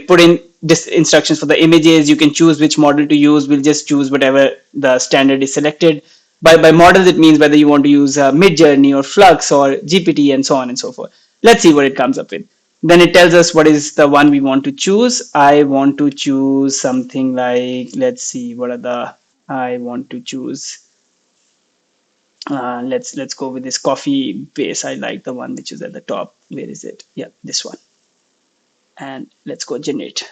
put in this instructions for the images. You can choose which model to use. We'll just choose whatever the standard is selected. By models, it means whether you want to use Midjourney or Flux or GPT and so on and so forth. Let's see what it comes up with. Then it tells us what is the one we want to choose. I want to choose something like, let's see, what are the, I want to choose. Let's go with this coffee base. I like the one which is at the top. Where is it? Yeah, this one. And let's go generate.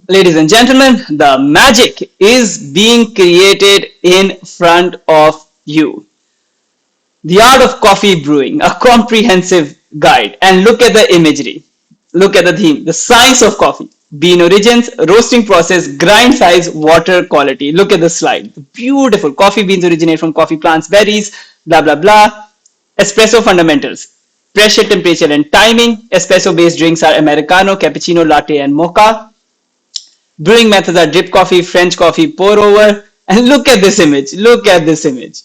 Ladies and gentlemen, the magic is being created in front of you. The Art of Coffee Brewing, a comprehensive guide. And look at the imagery. Look at the theme. The science of coffee. Bean origins, roasting process, grind size, water quality. Look at the slide. Beautiful. Coffee beans originate from coffee plants, berries, blah, blah, blah. Espresso fundamentals. Pressure, temperature, and timing. Espresso-based drinks are Americano, cappuccino, latte, and mocha. Brewing methods are drip coffee, French coffee, pour over. And look at this image. Look at this image.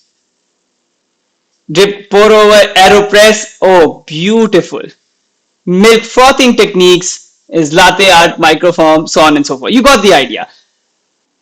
Drip, pour over, AeroPress. Oh, beautiful. Milk frothing techniques is latte art, microform, so on and so forth. You got the idea.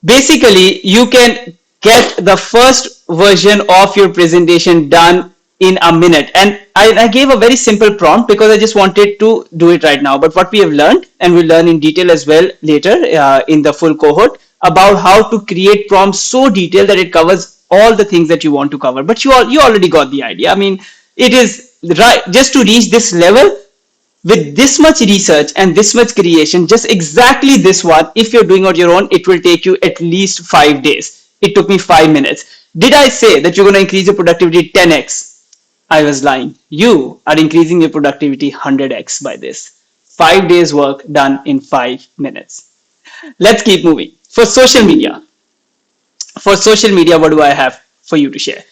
Basically, you can get the first version of your presentation done in a minute. And I gave a very simple prompt because I just wanted to do it right now. But what we have learned, and we'll learn in detail as well later in the full cohort, about how to create prompts so detailed that it covers all the things that you want to cover. But you already got the idea. I mean, it is right just to reach this level with this much research and this much creation, just exactly this one, if you're doing on your own, it will take you at least 5 days. It took me 5 minutes. Did I say that you're going to increase your productivity 10x? I was lying. You are increasing your productivity 100x by this. 5 days work done in 5 minutes. Let's keep moving. For social media, what do I have for you to share?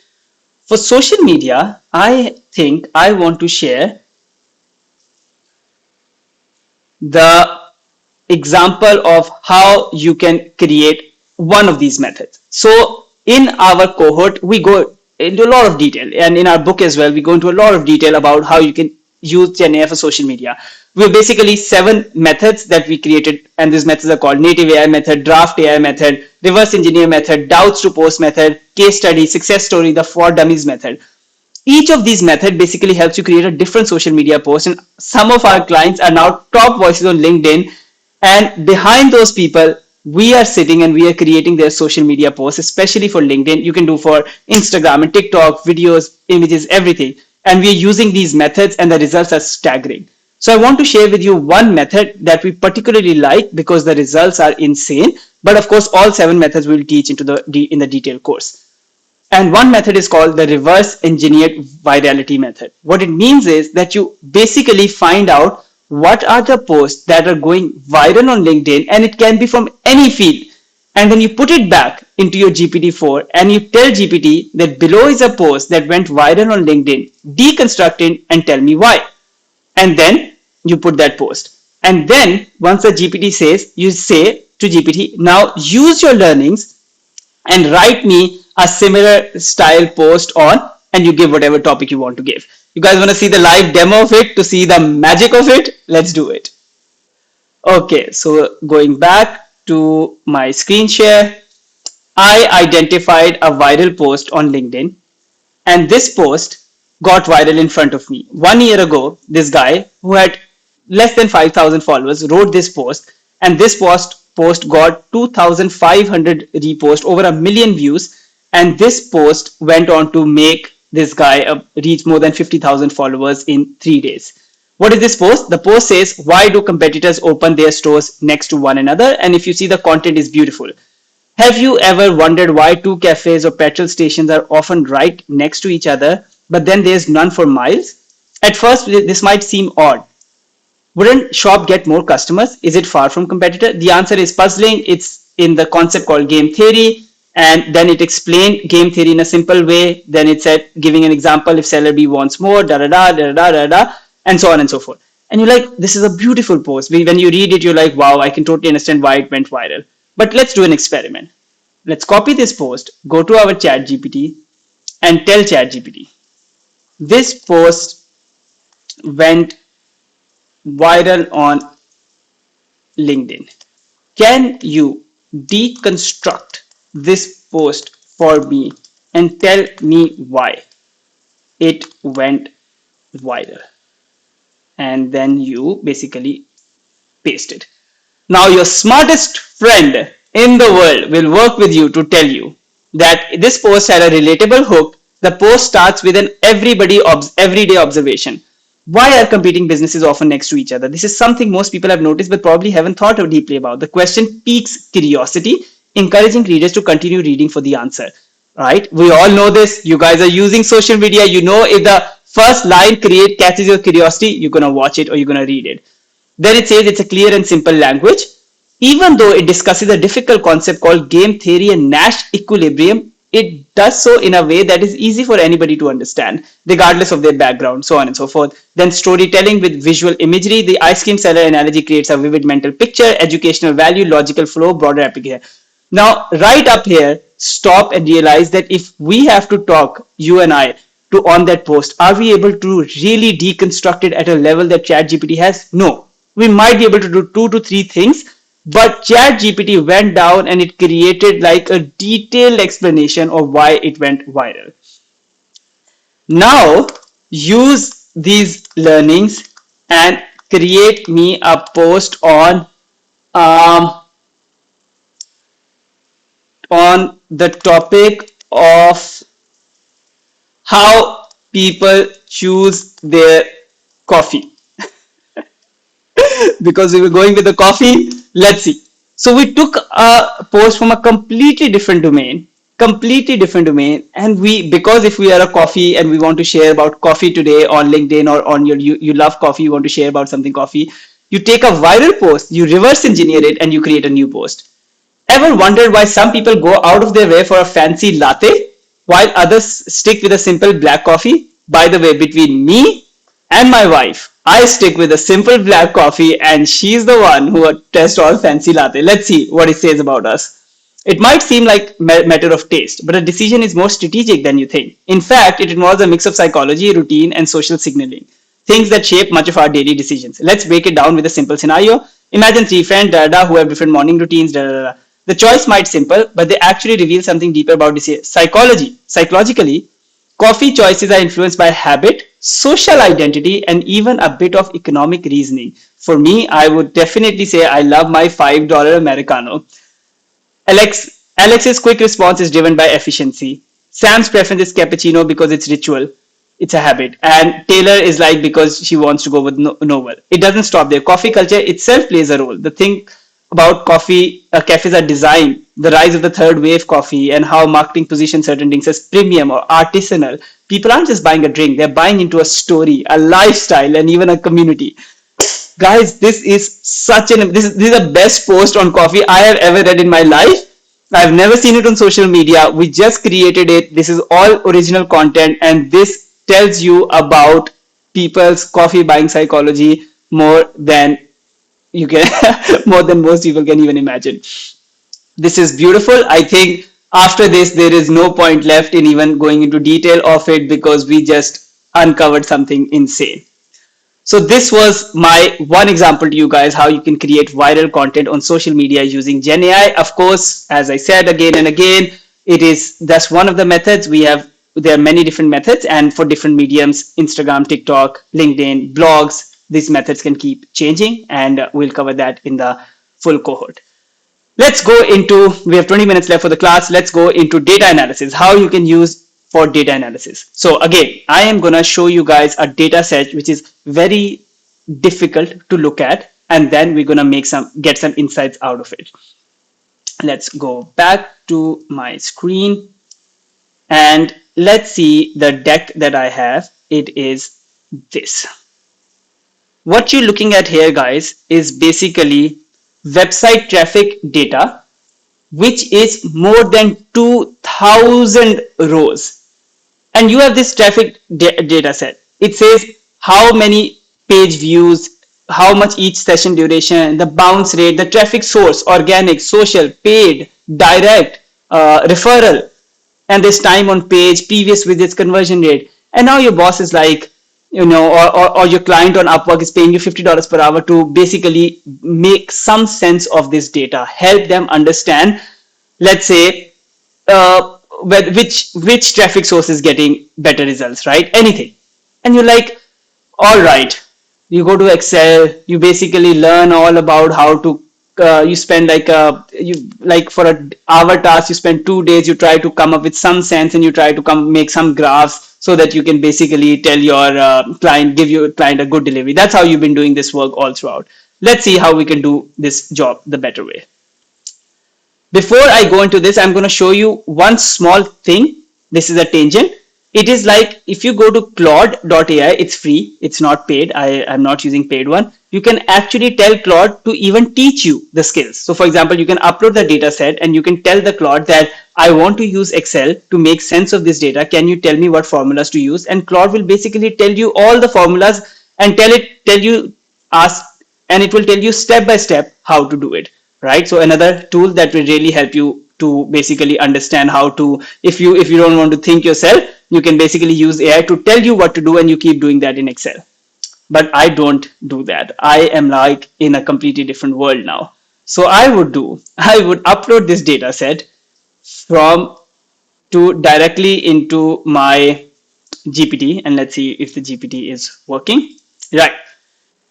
For social media, I think I want to share the example of how you can create one of these methods. So in our cohort, we go into a lot of detail, and in our book as well, we go into a lot of detail about how you can use GenAI for social media. We have basically 7 methods that we created, and these methods are called native AI method, draft AI method, reverse engineer method, doubts to post method, case study, success story, the for dummies method. Each of these methods basically helps you create a different social media post, and some of our clients are now top voices on LinkedIn, and behind those people we are sitting and we are creating their social media posts, especially for LinkedIn. You can do for Instagram and TikTok, videos, images, everything, and we are using these methods and the results are staggering. So I want to share with you one method that we particularly like because the results are insane, but of course all 7 methods we will teach into the in the detailed course. And one method is called the reverse engineered virality method. What it means is that you basically find out what are the posts that are going viral on LinkedIn, and it can be from any field. And then you put it back into your GPT-4 and you tell GPT that below is a post that went viral on LinkedIn, deconstruct it and tell me why. And then you put that post. And then once the GPT says, you say to GPT, now use your learnings and write me a similar style post on, and you give whatever topic you want to give. You guys want to see the live demo of it to see the magic of it? Let's do it. Okay, so going back to my screen share, I identified a viral post on LinkedIn, and this post got viral in front of me. 1 year ago, this guy who had less than 5,000 followers wrote this post, and this post got 2,500 reposts, over a million views, and this post went on to make this guy reach more than 50,000 followers in 3 days. What is this post? The post says, why do competitors open their stores next to one another? And if you see, the content is beautiful. Have you ever wondered why two cafes or petrol stations are often right next to each other, but then there's none for miles? At first, this might seem odd. Wouldn't shop get more customers? Is it far from competitor? The answer is puzzling. It's in the concept called game theory, and then it explained game theory in a simple way. Then it said, giving an example, if seller B wants more, da da da da da da da, and so on and so forth. And you're like, this is a beautiful post. When you read it, you're like, wow, I can totally understand why it went viral. But let's do an experiment. Let's copy this post, go to our chat GPT, and tell chat GPT, this post went viral on LinkedIn. Can you deconstruct this post for me and tell me why it went viral? And then you basically paste it. Now your smartest friend in the world will work with you to tell you that this post had a relatable hook. The post starts with an everyday observation. Why are competing businesses often next to each other? This is something most people have noticed but probably haven't thought deeply about. The question piques curiosity, encouraging readers to continue reading for the answer. Right? We all know this. You guys are using social media. You know, if the first line catches your curiosity, you're going to watch it or you're going to read it. Then it says it's a clear and simple language. Even though it discusses a difficult concept called game theory and Nash equilibrium, it does so in a way that is easy for anybody to understand, regardless of their background, so on and so forth. Then storytelling with visual imagery. The ice cream seller analogy creates a vivid mental picture, educational value, logical flow, broader application. Now, right up here, stop and realize that if we have to talk, you and I, to on that post, are we able to really deconstruct it at a level that ChatGPT has? No. We might be able to do 2 to 3 things, but ChatGPT went down and it created like a detailed explanation of why it went viral. Now, use these learnings and create me a post on on the topic of how people choose their coffee. Because we were going with the coffee, let's see. So we took a post from a completely different domain, and we, because if we are a coffee and we want to share about coffee today on LinkedIn or on your, you love coffee, you want to share about something coffee, you take a viral post, you reverse engineer it, and you create a new post. Ever wondered why some people go out of their way for a fancy latte while others stick with a simple black coffee? By the way, between me and my wife, I stick with a simple black coffee and she's the one who tests all fancy latte. Let's see what it says about us. It might seem like a matter of taste, but a decision is more strategic than you think. In fact, it involves a mix of psychology, routine, and social signaling, things that shape much of our daily decisions. Let's break it down with a simple scenario. Imagine three friends who have different morning routines. The choice might simple, but they actually reveal something deeper about this psychology. Psychologically, coffee choices are influenced by habit, social identity, and even a bit of economic reasoning. For me, I would definitely say I love my $5 Americano. Alex's quick response is driven by efficiency. Sam's preference is cappuccino because it's ritual. It's a habit. And Taylor is like because she wants to go with novel. It doesn't stop there. Coffee culture itself plays a role. The thing about coffee, cafes are designed, the rise of the third wave coffee, and how marketing positions certain drinks as premium or artisanal. People aren't just buying a drink, they're buying into a story, a lifestyle, and even a community. Guys, this is the best post on coffee I have ever read in my life. I've never seen it on social media. We just created it. This is all original content, and this tells you about people's coffee buying psychology more than you can more than most people can even imagine. This is beautiful. I think after this there is no point left in even going into detail of it because we just uncovered something insane. So this was my one example to you guys how you can create viral content on social media using Gen AI. Of course, as I said again and again, that's one of the methods. There are many different methods, and for different mediums, Instagram, TikTok, LinkedIn, blogs, these methods can keep changing, and we'll cover that in the full cohort. Let's go into, we have 20 minutes left for the class. Let's go into data analysis, how you can use for data analysis. So again, I am going to show you guys a data set which is very difficult to look at, and then we're going to get some insights out of it. Let's go back to my screen and let's see the deck that I have. It is this. What you're looking at here, guys, is basically website traffic data, which is more than 2000 rows. And you have this traffic data set. It says how many page views, how much each session duration, the bounce rate, the traffic source, organic, social, paid, direct, referral, and this time on page, previous visits, conversion rate. And now your boss is like, or your client on Upwork is paying you $50 per hour to basically make some sense of this data, help them understand, let's say, which traffic source is getting better results, right? Anything. And you're like, all right, you go to Excel, you basically learn all about how to you spend like for an hour task, you spend 2 days, you try to come up with some sense and you try to make some graphs so that you can basically tell your give your client a good delivery. That's how you've been doing this work all throughout. Let's see how we can do this job the better way. Before I go into this, I'm going to show you one small thing. This is a tangent. It is like if you go to Claude.ai, it's free, it's not paid. I'm not using paid one. You can actually tell Claude to even teach you the skills. So for example, you can upload the data set and you can tell the Claude that I want to use Excel to make sense of this data. Can you tell me what formulas to use? And Claude will basically tell you all the formulas and it will tell you step by step how to do it, right? So another tool that will really help you to basically understand how to, if you don't want to think yourself, you can basically use AI to tell you what to do and you keep doing that in Excel. But I don't do that. I am like in a completely different world now. So I would upload this data set directly into my GPT, and let's see if the GPT is working. Right.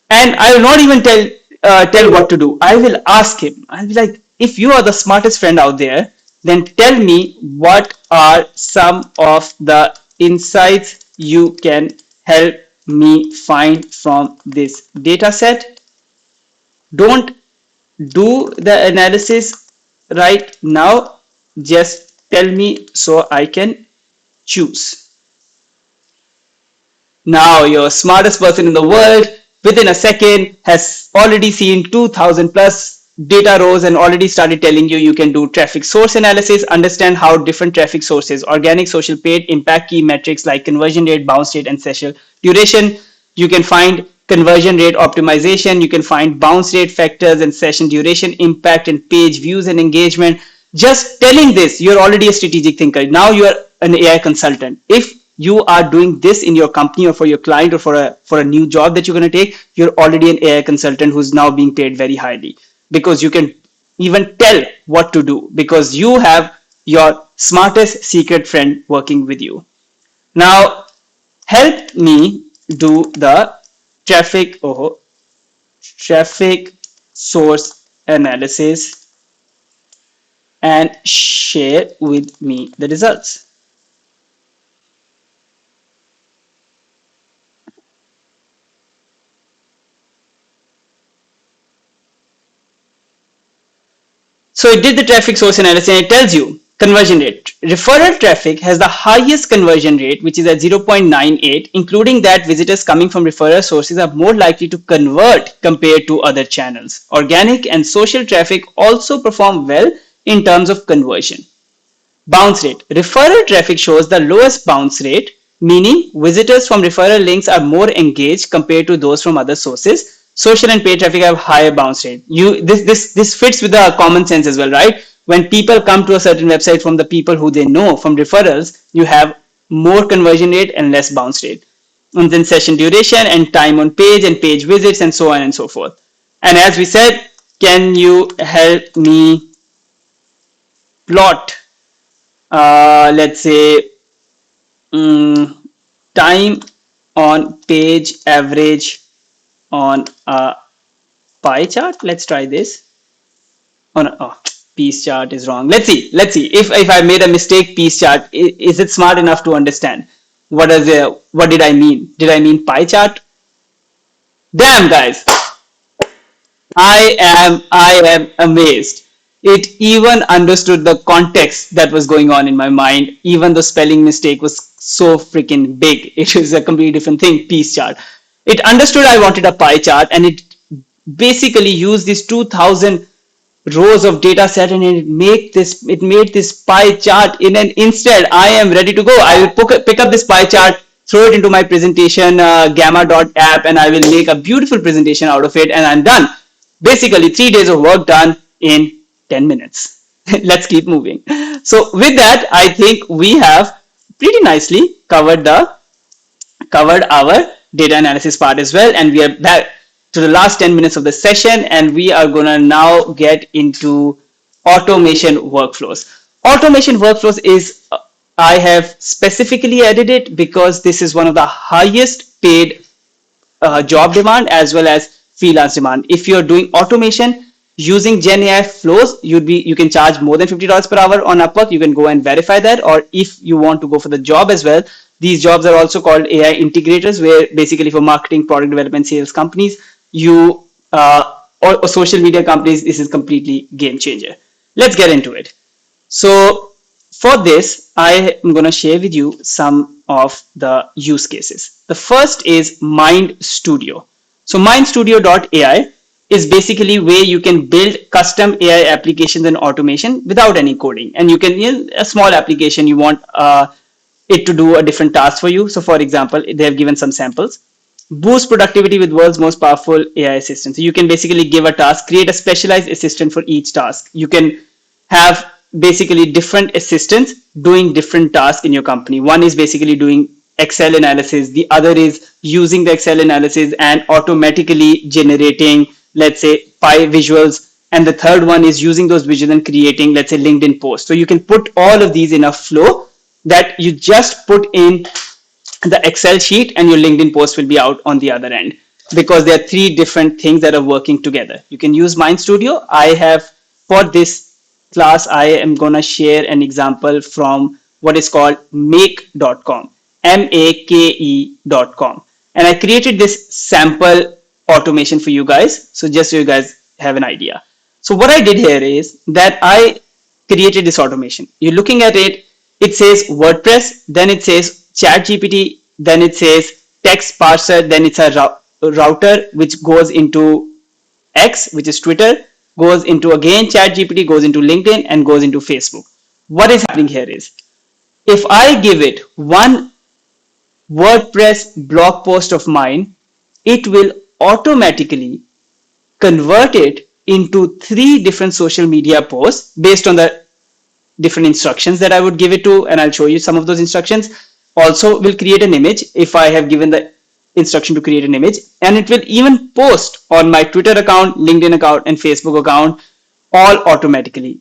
And I will not even tell what to do. I will ask him. I'll be like, if you are the smartest friend out there, then tell me what are some of the insights you can help me find from this data set. Don't do the analysis right now. Just tell me so I can choose. Now, your smartest person in the world within a second has already seen 2000 plus data rows and already started telling you you can do traffic source analysis, understand how different traffic sources, organic, social, paid, impact key metrics like conversion rate, bounce rate, and session duration. You can find conversion rate optimization. You can find bounce rate factors and session duration, impact and page views and engagement. Just telling this, you're already a strategic thinker. Now you are an AI consultant. If you are doing this in your company or for your client or for a new job that you're going to take, you're already an AI consultant who's now being paid very highly, because you can even tell what to do because you have your smartest secret friend working with you. Now, help me do the traffic source analysis and share with me the results. So it did the traffic source analysis and it tells you conversion rate. Referral traffic has the highest conversion rate, which is at 0.98, including that visitors coming from referral sources are more likely to convert compared to other channels. Organic and social traffic also perform well in terms of conversion. Bounce rate. Referral traffic shows the lowest bounce rate, meaning visitors from referral links are more engaged compared to those from other sources. Social and paid traffic have higher bounce rate. This fits with the common sense as well, right? When people come to a certain website from the people who they know from referrals, you have more conversion rate and less bounce rate. And then session duration and time on page and page visits and so on and so forth. And as we said, can you help me plot, let's say, time on page average on a pie chart? Let's try this. Piece chart is wrong. Let's see. If I made a mistake, piece chart, is it smart enough to understand? What did I mean? Did I mean pie chart? Damn, guys. I am amazed. It even understood the context that was going on in my mind. Even the spelling mistake was so freaking big. It was a completely different thing. Piece chart. It understood I wanted a pie chart, and it basically used these 2000 rows of data set, and it made this pie chart in an instant. I am ready to go. I will pick up this pie chart, throw it into my presentation gamma.app, and I will make a beautiful presentation out of it, and I'm done. Basically 3 days of work done in 10 minutes. Let's keep moving. So with that, I think we have pretty nicely covered our data analysis part as well, and we are back to the last 10 minutes of the session, and we are going to now get into automation workflows. Automation workflows is, I have specifically added it because this is one of the highest paid job demand as well as freelance demand. If you're doing automation using Gen AI flows, you can charge more than $50 per hour on Upwork. You can go and verify that. Or if you want to go for the job as well, these jobs are also called AI integrators, where basically for marketing, product development, sales companies, or social media companies, this is completely game changer. Let's get into it. So for this, I am going to share with you some of the use cases. The first is Mind Studio. So mindstudio.ai is basically where you can build custom AI applications and automation without any coding. And you can, a small application, you want it to do a different task for you. So for example, they have given some samples. Boost productivity with world's most powerful AI assistant. So you can basically give a task, create a specialized assistant for each task. You can have basically different assistants doing different tasks in your company. One is basically doing Excel analysis. The other is using the Excel analysis and automatically generating, let's say, pie visuals. And the third one is using those visuals and creating, let's say, LinkedIn posts. So you can put all of these in a flow that you just put in the Excel sheet, and your LinkedIn post will be out on the other end, because there are three different things that are working together. You can use Mind Studio. I have, for this class, I am going to share an example from what is called make.com, make.com. And I created this sample automation for you guys. So just so you guys have an idea. So what I did here is that I created this automation. You're looking at it, it says WordPress, then it says ChatGPT, then it says text parser, then it's a router which goes into X, which is Twitter, goes into again ChatGPT, goes into LinkedIn, and goes into Facebook. What is happening here is if I give it one WordPress blog post of mine, it will automatically convert it into 3 different social media posts based on the different instructions that I would give it to, and I'll show you some of those instructions. Also will create an image if I have given the instruction to create an image, and it will even post on my Twitter account, LinkedIn account, and Facebook account all automatically.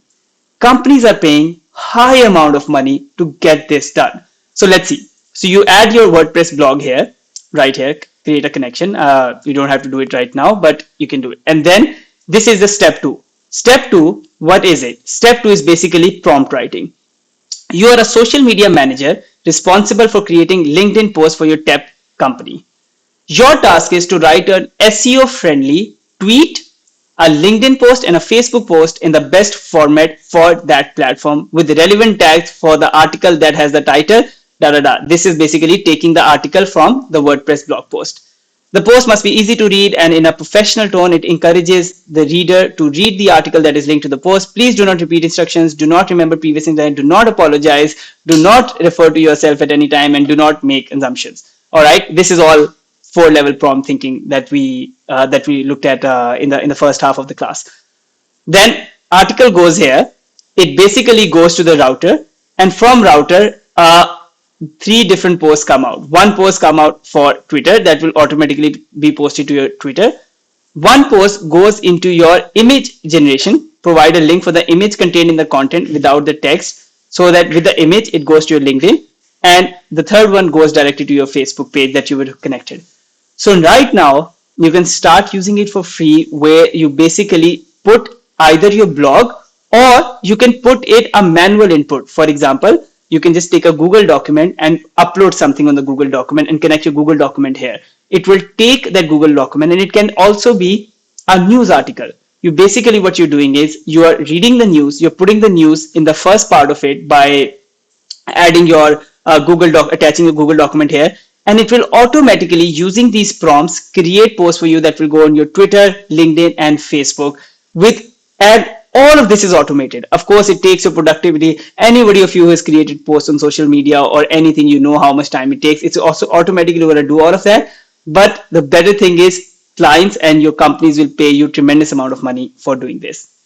Companies are paying high amount of money to get this done. So let's see. So you add your WordPress blog here, right here, create a connection. You don't have to do it right now, but you can do it. And then this is the step 2. Step 2, what is it? Step 2 is basically prompt writing. You are a social media manager responsible for creating LinkedIn posts for your tech company. Your task is to write an SEO friendly tweet, a LinkedIn post, and a Facebook post in the best format for that platform with relevant tags for the article that has the title. This is basically taking the article from the WordPress blog post. The post must be easy to read and in a professional tone. It encourages the reader to read the article that is linked to the post. Please do not repeat instructions. Do not remember previous intent. Do not apologize. Do not refer to yourself at any time, and do not make assumptions. All right. This is all 4-level prompt thinking that we looked at in the first half of the class. Then article goes here. It basically goes to the router, and from router, 3 different posts come out. One post come out for Twitter that will automatically be posted to your Twitter. One post goes into your image generation. Provide a link for the image contained in the content without the text, so that with the image it goes to your LinkedIn. And the third one goes directly to your Facebook page that you were connected. So right now you can start using it for free, where you basically put either your blog, or you can put it a manual input. For example, you can just take a Google document and upload something on the Google document and connect your Google document here. It will take that Google document, and it can also be a news article. You basically, what you're doing is you are reading the news, you're putting the news in the first part of it by adding your attaching a Google document here, and it will automatically, using these prompts, create posts for you that will go on your Twitter, LinkedIn, and Facebook and all of this is automated. Of course, it takes your productivity. Anybody of you who has created posts on social media or anything, you know how much time it takes. It's also automatically going to do all of that. But the better thing is clients and your companies will pay you tremendous amount of money for doing this.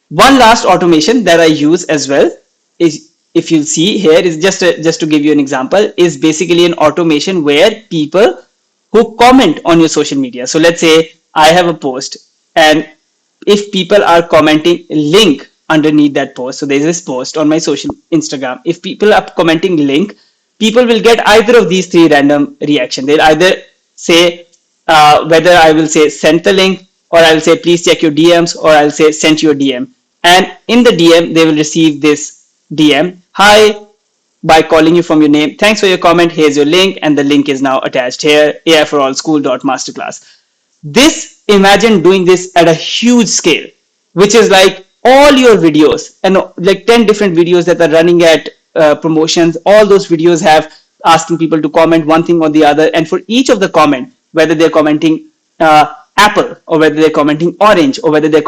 One last automation that I use as well is, if you see here, is just to give you an example, is basically an automation where people who comment on your social media. So let's say I have a post, and if people are commenting link underneath that post, so there's this post on my social Instagram, if people are commenting link, people will get either of these 3 random reaction. They'll either say whether I will say send the link, or I'll say please check your DMs, or I'll say send your DM. And in the DM they will receive this DM: hi, by calling you from your name, thanks for your comment, here's your link, and the link is now attached here, aiforallschool.masterclass. This, imagine doing this at a huge scale, which is like all your videos, and like 10 different videos that are running at promotions. All those videos have asking people to comment one thing or the other, and for each of the comment, whether they're commenting Apple, or whether they're commenting Orange, or whether they're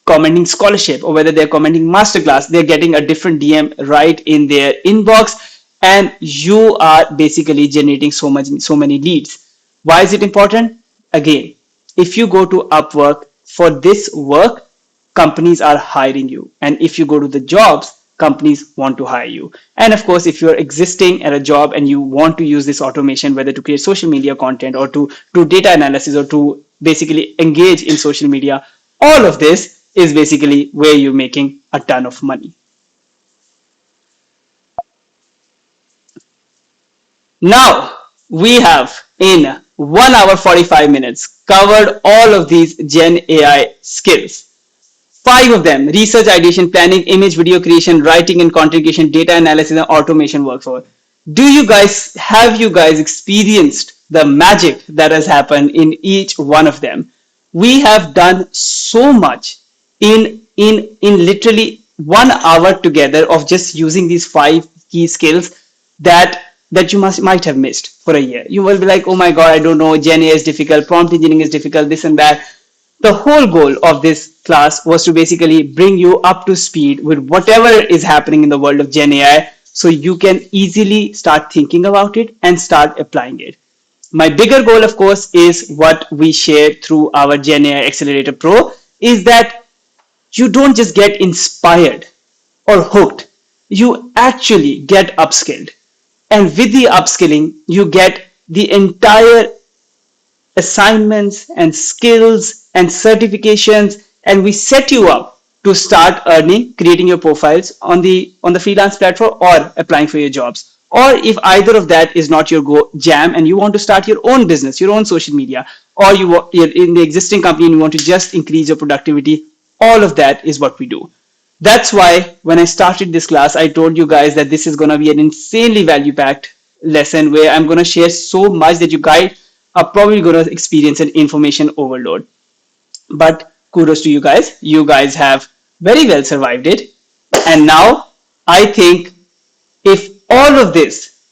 commenting scholarship, or whether they're commenting masterclass, they're getting a different DM right in their inbox, and you are basically generating so many leads. Why is it important? Again, if you go to Upwork for this work, companies are hiring you. And if you go to the jobs, companies want to hire you. And of course, if you're existing at a job and you want to use this automation, whether to create social media content or to do data analysis or to basically engage in social media, all of this is basically where you're making a ton of money. Now, we have in 1 hour 45 minutes covered all of these Gen AI skills. Five of them: research, ideation, planning, image, video creation, writing and content creation, data analysis, and automation workflow. Have you guys experienced the magic that has happened in each one of them? We have done so much in literally 1 hour together of just using these five key skills that you might have missed for a year. You will be like, oh my god, I don't know, Gen A is difficult, prompt engineering is difficult, this and that. The whole goal of this class was to basically bring you up to speed with whatever is happening in the world of Gen AI so you can easily start thinking about it and start applying it. My bigger goal, of course, is what we share through our Gen AI Accelerator Pro, is that you don't just get inspired or hooked, you actually get upskilled. And with the upskilling, you get the entire assignments and skills and certifications, and we set you up to start earning, creating your profiles on the freelance platform or applying for your jobs. Or if either of that is not your jam and you want to start your own business, your own social media, or you're in the existing company and you want to just increase your productivity, all of that is what we do. That's why when I started this class, I told you guys that this is going to be an insanely value packed lesson where I'm going to share so much that you guys are probably going to experience an information overload. But kudos to you guys. You guys have very well survived it. And now I think if all of this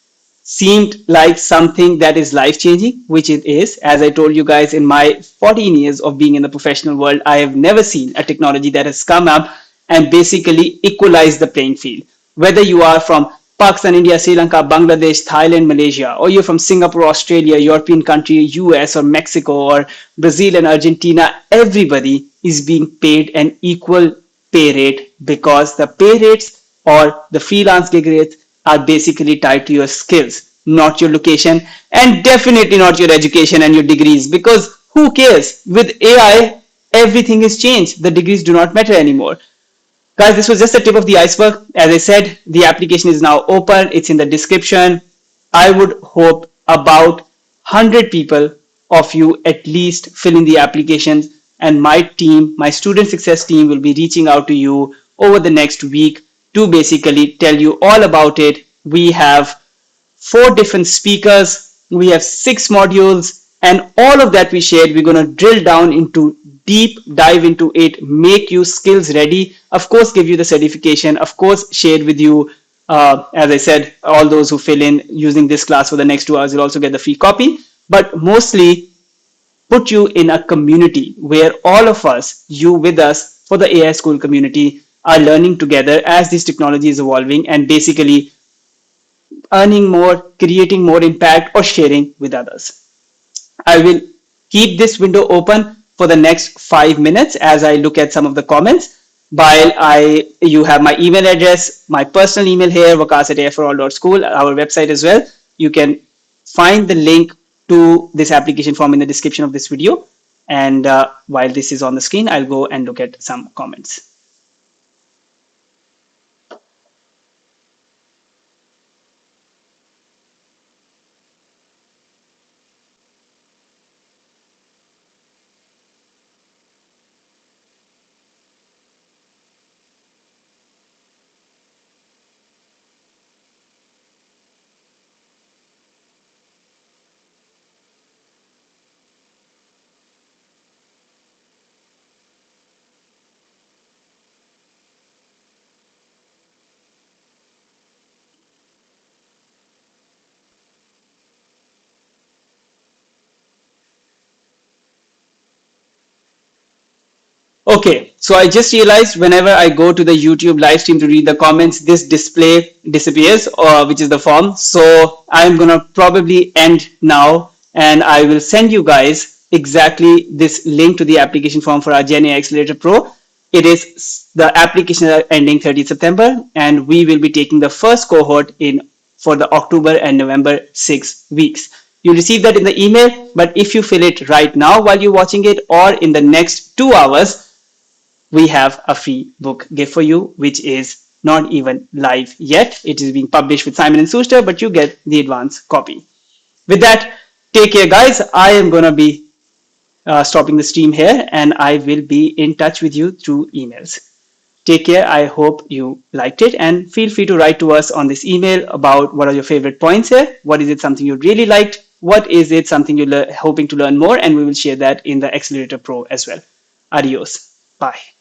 seemed like something that is life changing, which it is, as I told you guys, in my 14 years of being in the professional world, I have never seen a technology that has come up and basically equalized the playing field. Whether you are from Pakistan, India, Sri Lanka, Bangladesh, Thailand, Malaysia, or you're from Singapore, Australia, European country, US, or Mexico, or Brazil and Argentina, everybody is being paid an equal pay rate because the pay rates or the freelance gig rates are basically tied to your skills, not your location, and definitely not your education and your degrees. Because who cares? With AI, everything is changed. The degrees do not matter anymore. Guys, this was just the tip of the iceberg. As I said, the application is now open. It's in the description. I would hope about 100 people of you at least fill in the applications, and my team, my student success team, will be reaching out to you over the next week to basically tell you all about it. We have 4 different speakers, we have 6 modules, and all of that we shared, we're going to drill down into deep dive into it, make you skills ready, of course give you the certification, of course share with you, as I said, all those who fill in using this class for the next 2 hours will also get the free copy, but mostly put you in a community where all of us, you with us, for the AI school community, are learning together as this technology is evolving and basically earning more, creating more impact, or sharing with others. I will keep this window open for the next 5 minutes as I look at some of the comments. While you have my email address, my personal email here, wakas@aforall.school, our website as well. You can find the link to this application form in the description of this video. And while this is on the screen, I'll go and look at some comments. Okay, so I just realized whenever I go to the YouTube live stream to read the comments, this display disappears, which is the form. So I'm going to probably end now and I will send you guys exactly this link to the application form for our Gen AI Accelerator Pro. It is the application ending 30th September and we will be taking the first cohort in for the October and November 6 weeks. You'll receive that in the email, but if you fill it right now while you're watching it or in the next 2 hours, we have a free book gift for you, which is not even live yet. It is being published with Simon & Schuster, but you get the advance copy. With that, take care, guys. I am going to be stopping the stream here, and I will be in touch with you through emails. Take care. I hope you liked it, and feel free to write to us on this email about what are your favorite points here. What is it something you really liked? What is it something you're hoping to learn more? And we will share that in the Accelerator Pro as well. Adios. Bye.